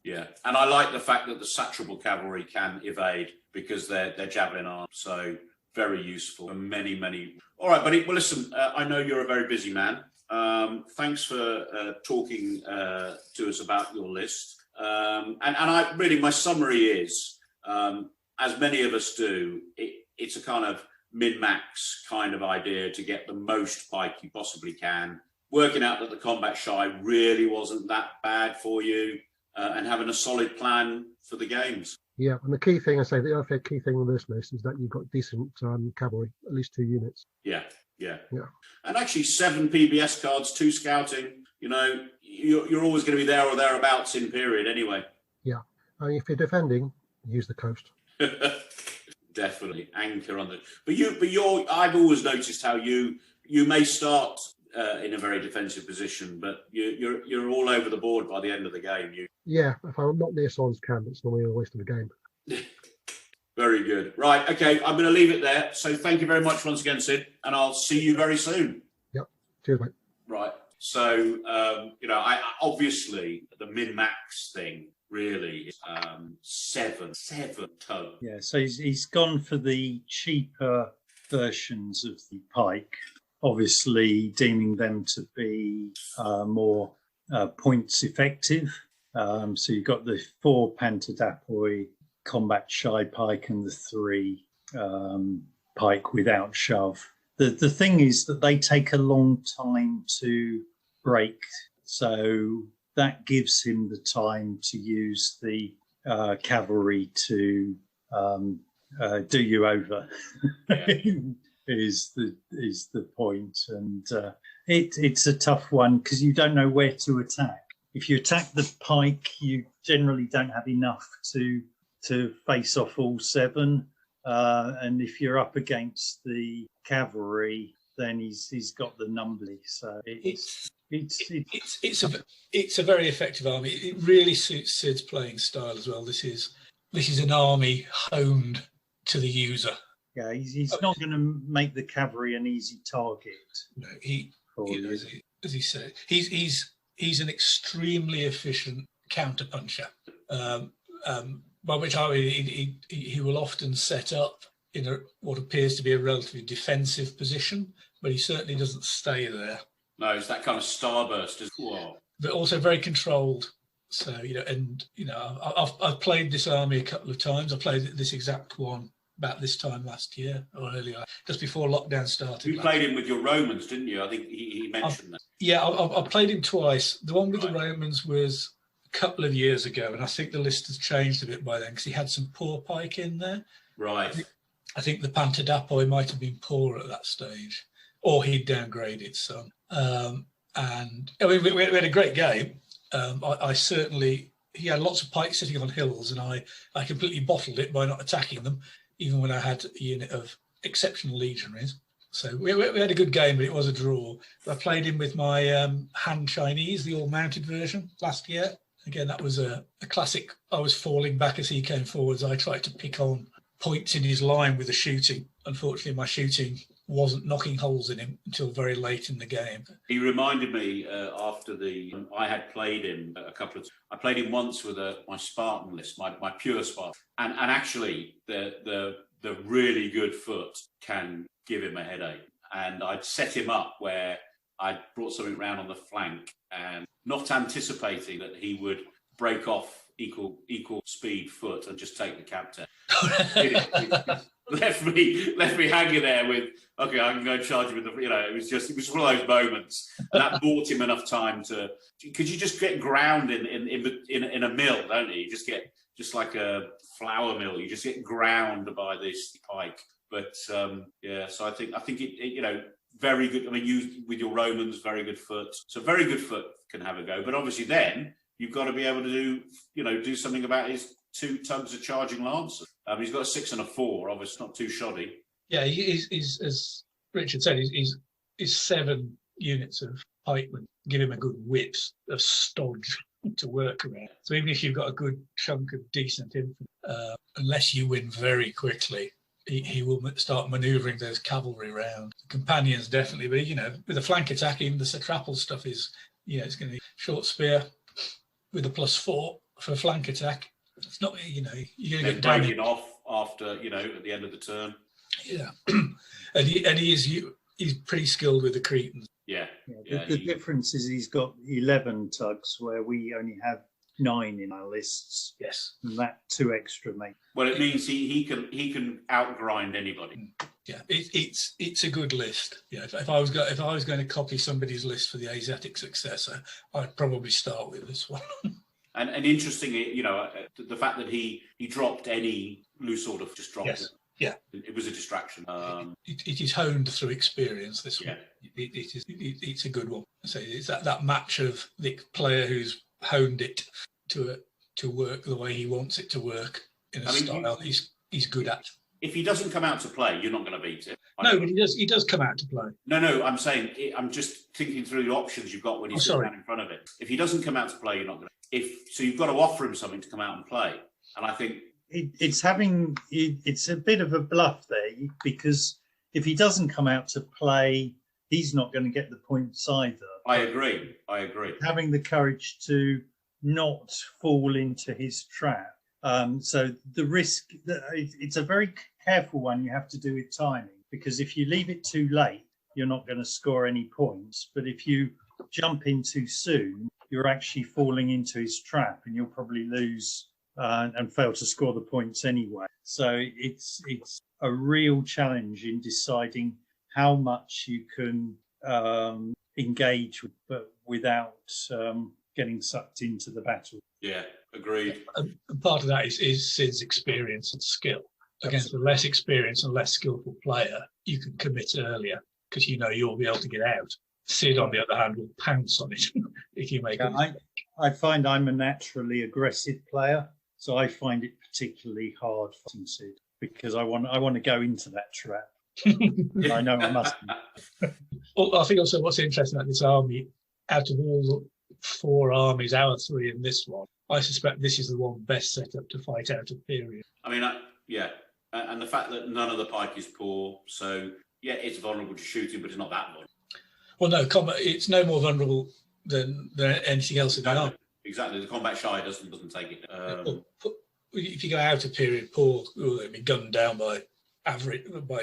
Yeah. And I like the fact that the satrable cavalry can evade because they're javelin armed. So very useful for many. All right, buddy. Well, listen, I know you're a very busy man. Thanks for talking to us about your list. And I really, my summary is, as many of us do, it's a kind of min-max kind of idea to get the most pike you possibly can. Working out that the combat shy really wasn't that bad for you, and having a solid plan for the games. Yeah, and the key thing, the other key thing on this list is that you've got decent cavalry, at least 2 units. Yeah. And actually 7 PBS cards, 2 scouting, you're always going to be there or thereabouts in period anyway. Yeah, and if you're defending, use the coast. Definitely, anchor on the... But I've always noticed how you may start in a very defensive position, but you're all over the board by the end of the game. Yeah, if I'm not near someone's camp, it's normally a waste of a game. Very good. Right, okay, I'm going to leave it there. So thank you very much once again, Sid, and I'll see you very soon. Yep. Cheers, mate. Right. So, I obviously the min-max thing really is 7 ton. Yeah, so he's gone for the cheaper versions of the pike, obviously deeming them to be more points effective. So you've got the 4 Pantadapoi combat shy pike and the 3 pike without shove. The thing is that they take a long time to break, so that gives him the time to use the cavalry to do you over. is the point, and it's a tough one because you don't know where to attack. If you attack the pike, you generally don't have enough to face off all 7, and if you're up against the cavalry, then he's got the numbers. So it's a very effective army. It really suits Sid's playing style as well. This is an army honed to the user. Yeah, he's not going to make the cavalry an easy target. No, as he said, he's an extremely efficient counterpuncher. By which I mean he will often set up in what appears to be a relatively defensive position, but he certainly doesn't stay there. No, it's that kind of starburst as well. But also very controlled. So I've played this army a couple of times. I played this exact one about this time last year or earlier, just before lockdown started. You played him with your Romans, didn't you? I think he mentioned that. Yeah, I played him twice. The one with the Romans was a couple of years ago, and I think the list has changed a bit by then because he had some poor pike in there. Right. I think the Pantadapoi might have been poor at that stage, or he'd downgraded some. And I mean, we had a great game. He had lots of pikes sitting on hills, and I completely bottled it by not attacking them, even when I had a unit of exceptional legionaries. So we had a good game, but it was a draw. I played him with my Han Chinese, the all-mounted version, last year. Again, that was a classic. I was falling back as he came forwards. I tried to pick on points in his line with the shooting. Unfortunately, my shooting wasn't knocking holes in him until very late in the game. He reminded me after I had played him a couple of. I played him once with my Spartan list, my pure Spartan, and actually the really good foot can give him a headache. And I'd set him up where I brought something round on the flank, and not anticipating that he would break off equal speed foot and just take the captain. left me hanging there with, okay, I can go and charge him with the, it was one of those moments. And that bought him enough time because you just get ground in a mill, don't you? You just get, just like a flour mill, you just get ground by this pike. But so I think it very good. I mean, you with your Romans, very good foot. So very good foot can have a go. But obviously then you've got to be able to do something about his 2 tugs of charging lancers. He's got a 6 and a 4, obviously not too shoddy. Yeah, he's as Richard said, he's 7 units of pikemen give him a good width of stodge to work around. So even if you've got a good chunk of decent infantry, unless you win very quickly, he will start manoeuvring those cavalry around. Companions definitely, but with a flank attack, even the satrapal stuff is, it's going to be short spear with a +4 for a flank attack. It's not, you're going to get damaged. Breaking off after, at the end of the turn. Yeah, and he's pretty skilled with the Cretans. Yeah. The difference is he's got 11 tugs where we only have 9 in our lists. Yes, and that 2 extra make. Well, it means he can outgrind anybody. Yeah, it's a good list. Yeah, if I was going to copy somebody's list for the Asiatic Successor, I'd probably start with this one. And interestingly, the fact that he dropped any loose order, just dropped it. Yeah, it was a distraction. It is honed through experience. This one, it's a good one. So it's that match of the player who's honed it to work the way he wants it to work in a style he's good at. If he doesn't come out to play, you're not going to beat it. No, but he does come out to play. No, I'm saying, I'm just thinking through the options you've got when he's sitting down in front of it. If he doesn't come out to play, you're not going to. So you've got to offer him something to come out and play. And I think it's a bit of a bluff there, because if he doesn't come out to play, he's not going to get the points either. I agree. Having the courage to not fall into his trap. So the risk, it's a very careful one you have to do with timing, because if you leave it too late, you're not going to score any points. But if you jump in too soon, you're actually falling into his trap, and you'll probably lose and fail to score the points anyway. So it's a real challenge in deciding how much you can engage, but without getting sucked into the battle. Yeah, agreed. And part of that is Sid's experience and skill. Against a less experienced and less skillful player, you can commit earlier because you'll be able to get out. Sid, on the other hand, will pounce on it if you make it. I find I'm a naturally aggressive player, so I find it particularly hard fighting Sid, because I want to go into that trap. I know I must. Well, I think also what's interesting about this army, out of all the 4 armies, our 3 in this one, I suspect this is the one best set up to fight out of period. I mean, and the fact that none of the pike is poor, so it's vulnerable to shooting, but it's not that vulnerable. Well, no, it's no more vulnerable than anything else in the army. Exactly, the combat shy doesn't take it. If you go out of period poor, they'll be gunned down by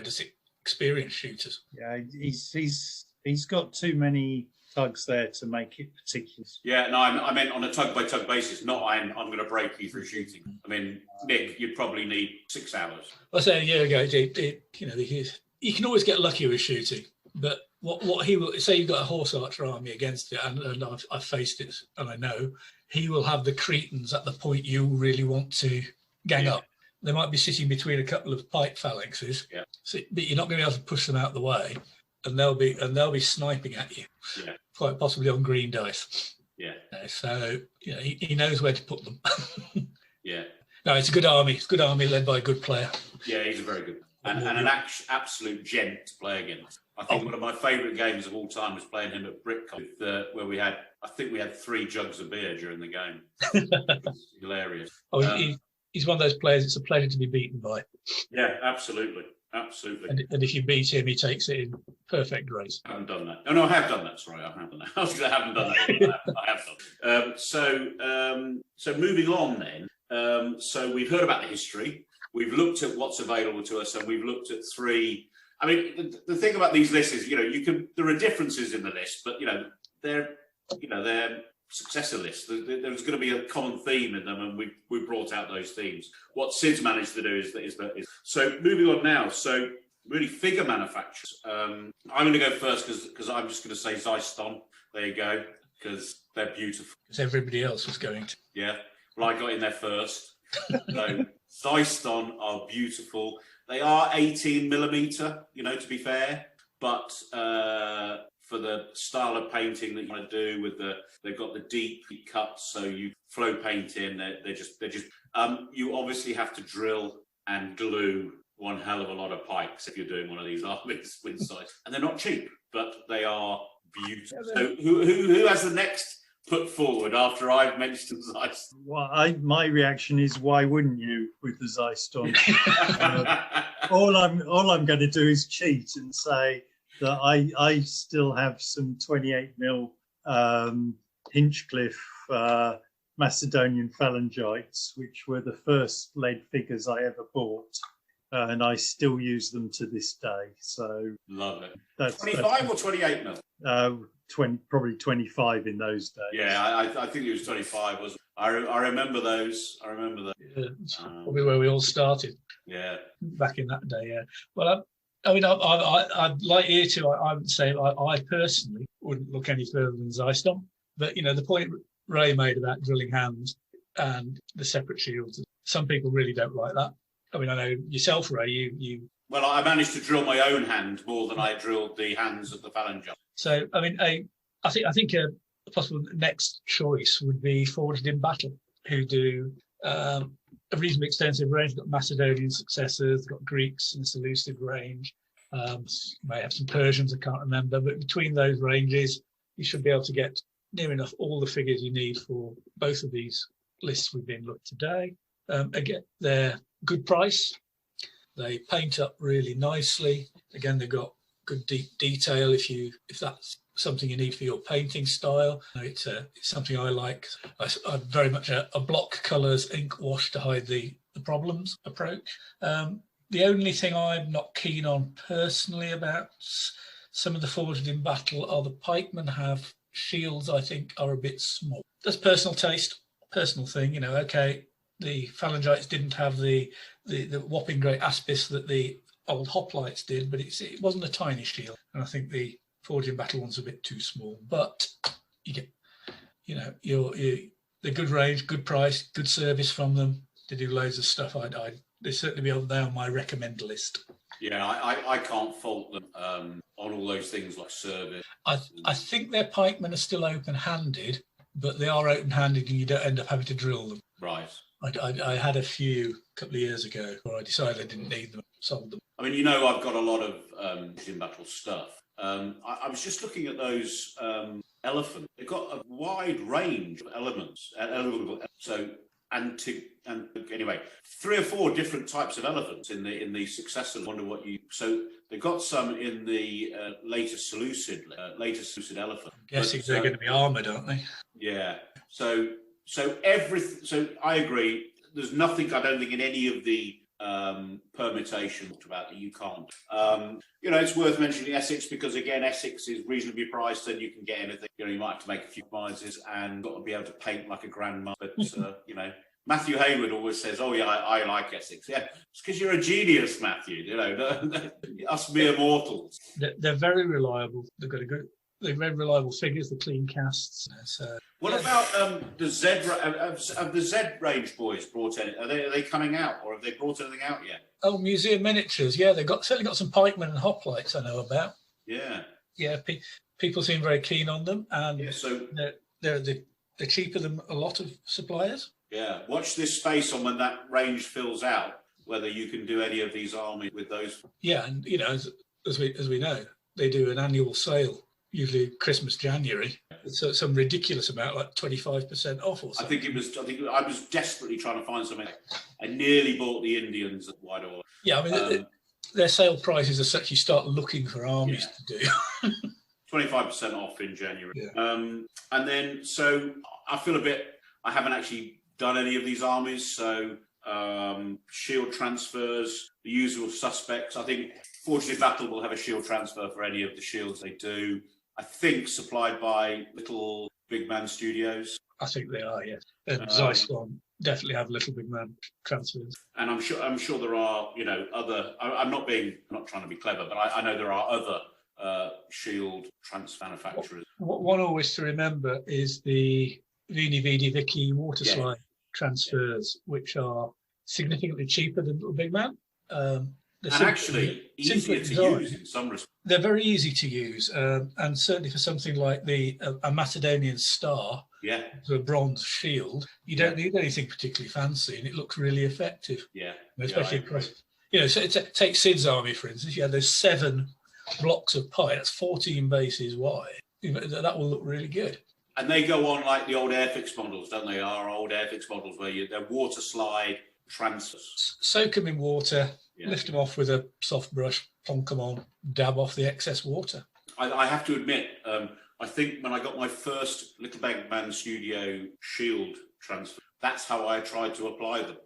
just experienced shooters. Yeah, he's got too many tugs there to make it particular. Yeah, no, I meant on a tug by tug basis. Not I'm going to break you through shooting. I mean, Nick, you'd probably need 6 hours. I said a year ago, you can always get lucky with shooting, but what he will say, you've got a horse archer army against it, and I've faced it, and I know he will have the Cretans at the point you really want to gang up. They might be sitting between a couple of pike phalanxes, but you're not going to be able to push them out the way, and they'll be sniping at you, quite possibly on green dice. Yeah. So he knows where to put them. Yeah. No, it's a good army. It's a good army led by a good player. Yeah, he's a very good and an absolute gent to play against. I think one of my favourite games of all time was playing him at Britcom, where we had 3 jugs of beer during the game. It was hilarious. Oh, he's one of those players it's a pleasure to be beaten by. Yeah, absolutely. Absolutely. And if you beat him, he takes it in perfect grace. I haven't done that. Oh, no, I have done that. Sorry, I haven't done that. I haven't done that. I have done. So moving on then. So we've heard about the history. We've looked at what's available to us, and we've looked at three. I mean, the thing about these lists is, there are differences in the list, but they're successor lists. There's going to be a common theme in them, and we brought out those themes. What Sid's managed to do is so moving on now. So really, figure manufacturers. I'm going to go first because I'm just going to say Zyston. There you go, because they're beautiful. Because everybody else was going to. Yeah, well, I got in there first. So Zyston are beautiful. They are 18mm, to be fair, but for the style of painting that you want to do they've got the deep cuts, so you flow paint in. They're just. You obviously have to drill and glue one hell of a lot of pikes if you're doing one of these armies with size, and they're not cheap, but they are beautiful. So who has the next put forward after I've mentioned Zyston? Well, my reaction is, why wouldn't you with the Zyston? All I'm going to do is cheat and say that I still have some 28mm Hinchcliffe Macedonian Phalangites, which were the first lead figures I ever bought, and I still use them to this day. So love it. That's 25 or 28mm? probably 25 in those days. Yeah, I think it was 25. I remember those. Yeah, that's probably where we all started. Yeah, back in that day. Yeah. Well, I'd like you to. I would say I personally wouldn't look any further than Zyston. But the point Ray made about drilling hands and the separate shields, some people really don't like that. I mean, I know yourself, Ray. You. Well, I managed to drill my own hand more than I drilled the hands of the Phalanges. So, I mean, I think a possible next choice would be Forged in Battle, who do a reasonably extensive range. They've got Macedonian Successors, they've got Greeks in a Seleucid range. May have some Persians, I can't remember, but between those ranges, you should be able to get near enough all the figures you need for both of these lists we've been looked today. Again, they're good price. They paint up really nicely. Again, they've got good deep detail if that's something you need for your painting style. It's something I like. I'm very much a block colours, ink wash to hide the problems approach. The only thing I'm not keen on personally about some of the Forged in Battle are the pikemen have shields I think are a bit small. That's personal taste, personal thing. Okay, the Phalangites didn't have the whopping great aspis that the old hoplites did, but it wasn't a tiny shield, and I think the Forged in Battle one's a bit too small. But you get, they're good range, good price, good service from them. They do loads of stuff. They certainly be on there on my recommend list. Yeah, I can't fault them on all those things like service. I think their pikemen are still open-handed, but they are open-handed and you don't end up having to drill them. Right. I had a few a couple of years ago where I decided I didn't need them, sold them. I mean, I've got a lot of in battle stuff. I was just looking at those elephants. They've got a wide range of elements. Anyway, 3 or 4 different types of elephants in the Successor. Wonder what you. So they've got some in the later Seleucid elephant. I'm guessing they're going to be armoured, aren't they? Yeah. So everything. So I agree. There's nothing. I don't think in any of the permutation about that you can't. It's worth mentioning Essex because again, Essex is reasonably priced and you can get anything. You might have to make a few compromises and got to be able to paint like a grandma. But Matthew Hayward always says, "Oh yeah, I like Essex." Yeah, it's because you're a genius, Matthew. Us mere mortals. They're very reliable. They're very reliable figures. The clean casts. What about the Z? Have the Z range boys brought any? Are they coming out, or have they brought anything out yet? Oh, museum miniatures. Yeah, they've certainly got some pikemen and hoplites I know about. Yeah. Yeah, people seem very keen on them, and yeah, so they're cheaper than a lot of suppliers. Yeah, watch this space on when that range fills out, whether you can do any of these armies with those. Yeah, and as we know, they do an annual sale, usually Christmas, January, So some ridiculous amount, like 25% off or something. I think I was desperately trying to find something. I nearly bought the Indians at White Oil. Yeah, I mean, their sale prices are such you start looking for armies to do. 25% off in January. Yeah. And then, so I feel I haven't actually done any of these armies. So shield transfers, the usual suspects. I think, fortunately, Battle will have a shield transfer for any of the shields they do. I think supplied by Little Big Man Studios. I think they are, yes. Zeiswan definitely have Little Big Man transfers. And I'm sure there are, other. I'm not trying to be clever, but I know there are other shield transfer manufacturers. One always to remember is the Vini Vidi Vici water slide transfers, which are significantly cheaper than Little Big Man. And actually easier to use in some respects. They're very easy to use, and certainly for something like a Macedonian star, to a bronze shield, you don't need anything particularly fancy, and it looks really effective. Yeah, especially so take Sid's army for instance. You had those 7 blocks of pie. That's 14 bases wide. That will look really good. And they go on like the old Airfix models, don't they? Our old Airfix models where they're water slide transfers. Soak them in water. Lift them off with a soft brush, plonk them on, dab off the excess water. I have to admit, I think when I got my first Little Big Man Studio shield transfer, that's how I tried to apply them.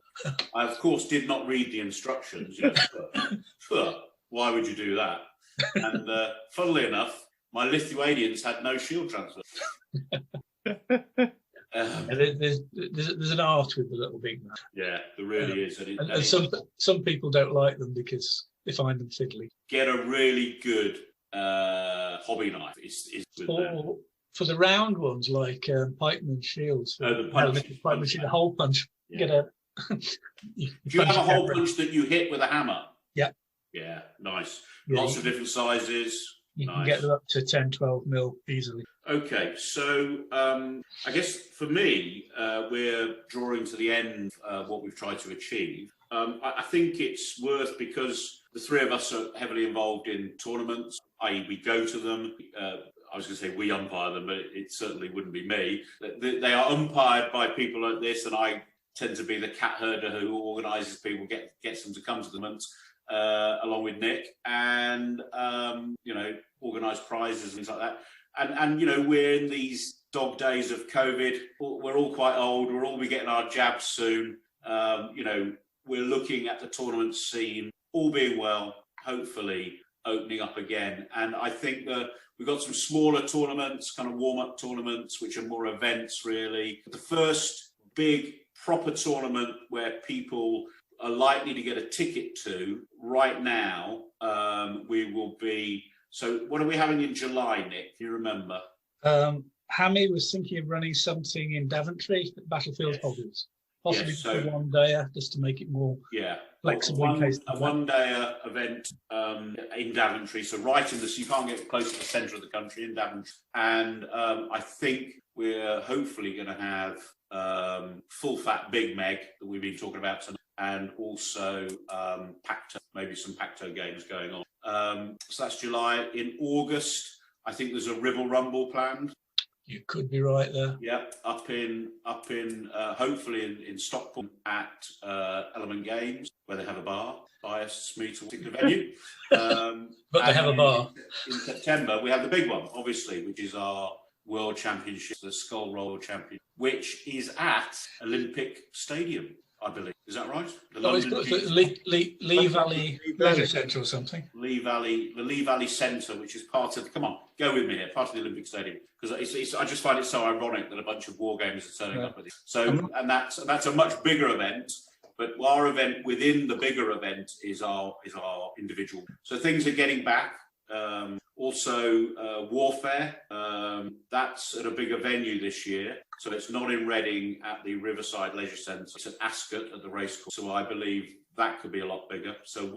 I, of course, did not read the instructions. Why would you do that? And funnily enough, my Lithuanians had no shield transfer. There's an art with the Little Big Man. Yeah, there really is. And some people don't like them because they find them fiddly. Get a really good hobby knife. For the round ones like pikeman shields. The hole punch. Yeah. Get a. Do you have a hole punch that you hit with a hammer? Yeah. Yeah, nice. Yeah, Lots of different sizes. You can get them up to 10, 12 mil easily. Okay, so I guess for me, we're drawing to the end of what we've tried to achieve. I think it's worth, because the three of us are heavily involved in tournaments, i.e. we go to them. I was going to say we umpire them, but it certainly wouldn't be me. They are umpired by people like this, and I tend to be the cat herder who organises people, gets them to come to the tournaments. Along with Nick, and organise prizes and things like that. And we're in these dog days of COVID. We're all quite old. We'll all be getting our jabs soon. We're looking at the tournament scene, all being well, hopefully opening up again. And I think that we've got some smaller tournaments, kind of warm-up tournaments, which are more events really. The first big proper tournament where people are likely to get a ticket to right now, we will be. So what are we having in July, Nick? Do you remember? Hammy was thinking of running something in Daventry at Battlefield Hobbies, possibly for one day, just to make it more flexible. A one-day event in Daventry, so right in the, you can't get close to the centre of the country in Daventry, and I think we're hopefully going to have full fat Big Meg that we've been talking about tonight. And also Pacto, maybe some Pacto games going on. So that's July. In August, I think there's a Ribble Rumble planned. You could be right there. Yeah, up in hopefully in Stockport at Element Games, where they have a bar. Biased me to a particular venue. But they have a bar. In September, we have the big one, obviously, which is our World Championship, the Skull Roll Champion, which is at Olympic Stadium, I believe. Is that right? Lee Valley Leisure Centre or something. The Lee Valley Centre, which is part of, come on, go with me here, part of the Olympic Stadium. Because I just find it so ironic that a bunch of war games are turning up with it. So, and that's a much bigger event, but our event within the bigger event is our individual. So things are getting back. Also, Warfare, that's at a bigger venue this year. So it's not in Reading at the Riverside Leisure Centre. It's at Ascot at the racecourse. So I believe that could be a lot bigger. So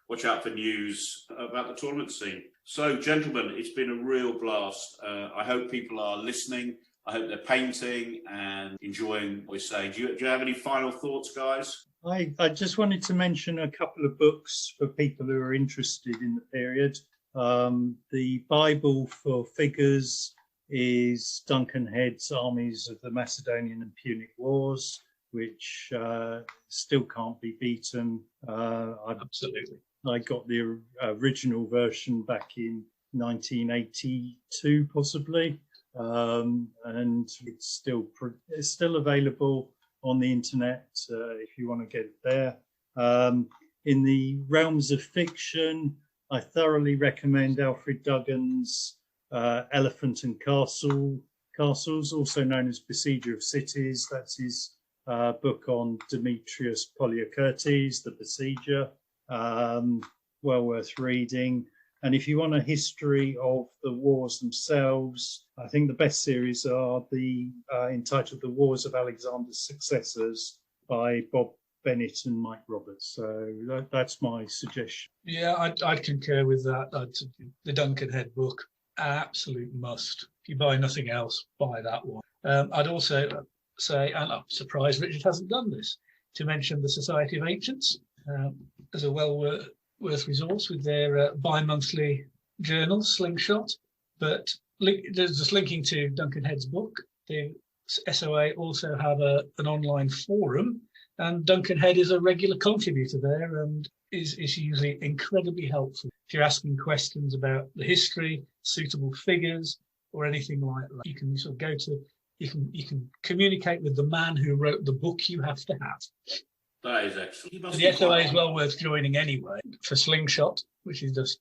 watch out for news about the tournament scene. So, gentlemen, it's been a real blast. I hope people are listening. I hope they're painting and enjoying what we're saying. Do you have any final thoughts, guys? I just wanted to mention a couple of books for people who are interested in the period. The Bible for Figures is Duncan Head's Armies of the Macedonian and Punic Wars, which still can't be beaten. Absolutely. I got the original version back in 1982, possibly, and it's still available on the internet if you want to get it there. In the realms of fiction, I thoroughly recommend Alfred Duggan's Elephant and Castles, also known as Besieger of Cities. That's his book on Demetrius Poliorcetes, the Besieger. Well worth reading. And if you want a history of the wars themselves, I think the best series are the entitled The Wars of Alexander's Successors by Bob Bennett and Mike Roberts. So that's my suggestion. Yeah, I'd concur with that. The Duncan Head book, absolute must. If you buy nothing else, buy that one. I'd also say, and I'm surprised Richard hasn't done this, to mention the Society of Ancients as a well worth resource with their bi-monthly journal, Slingshot. But just linking to Duncan Head's book, the SOA also have an online forum, and Duncan Head is a regular contributor there and is usually incredibly helpful. If you're asking questions about the history, suitable figures, or anything like that, you can sort of go to, you can communicate with the man who wrote the book you have to have. That is excellent. The SOA is well worth joining anyway for Slingshot, which is just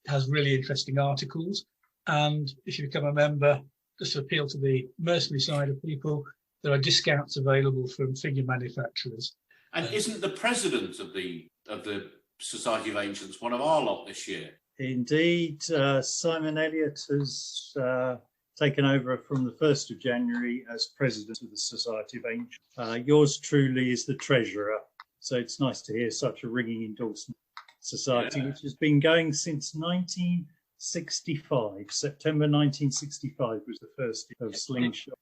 has really interesting articles. And if you become a member, just to appeal to the mercenary side of people, there are discounts available from figure manufacturers. And isn't the president of the Society of Ancients one of our lot this year? Indeed, Simon Elliott has taken over from the 1st of January as president of the Society of Ancients. Yours truly is the treasurer, so it's nice to hear such a ringing endorsement. Society, which has been going since 1965. September 1965 was the first of Slingshot,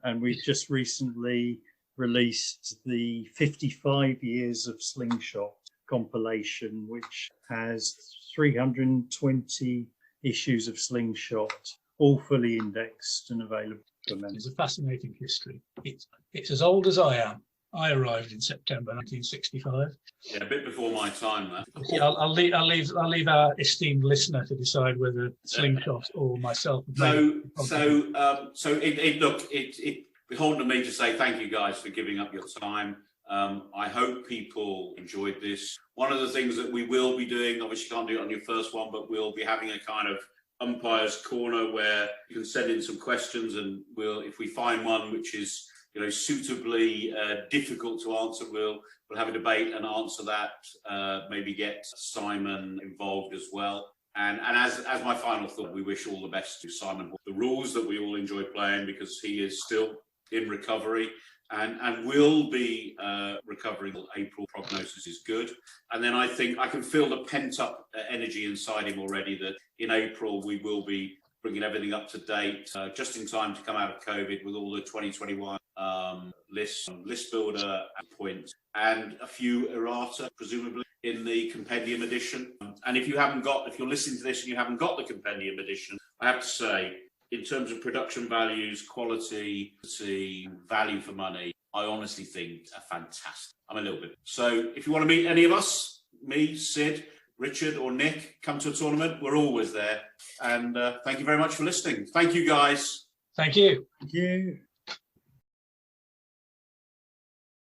and we've just recently released the 55 years of Slingshot compilation, which has 320 issues of Slingshot, all fully indexed and available for members. It's a fascinating history. It's as old as I am. I arrived in September 1965. Yeah, a bit before my time, that. Yeah, I'll leave our esteemed listener to decide whether Slingshot or myself. It beholden to me to say thank you guys for giving up your time. I hope people enjoyed this. One of the things that we will be doing, obviously you can't do it on your first one, but we'll be having a kind of umpire's corner where you can send in some questions, and if we find one which is suitably difficult to answer, we'll have a debate and answer that. Maybe get Simon involved as well. And as my final thought, we wish all the best to Simon. The rules that we all enjoy playing, because he is still in recovery and will be recovering till April. Prognosis is good. And then I think I can feel the pent-up energy inside him already that in April we will be bringing everything up to date, just in time to come out of COVID with all the 2021 list builder points and a few errata, presumably, in the compendium edition. And if you're listening to this and you haven't got the compendium edition, I have to say, in terms of production values, quality, value for money, I honestly think are fantastic. I'm a little bit. So if you want to meet any of us, me, Sid, Richard or Nick, come to a tournament, we're always there. And thank you very much for listening. Thank you, guys. Thank you. Thank you.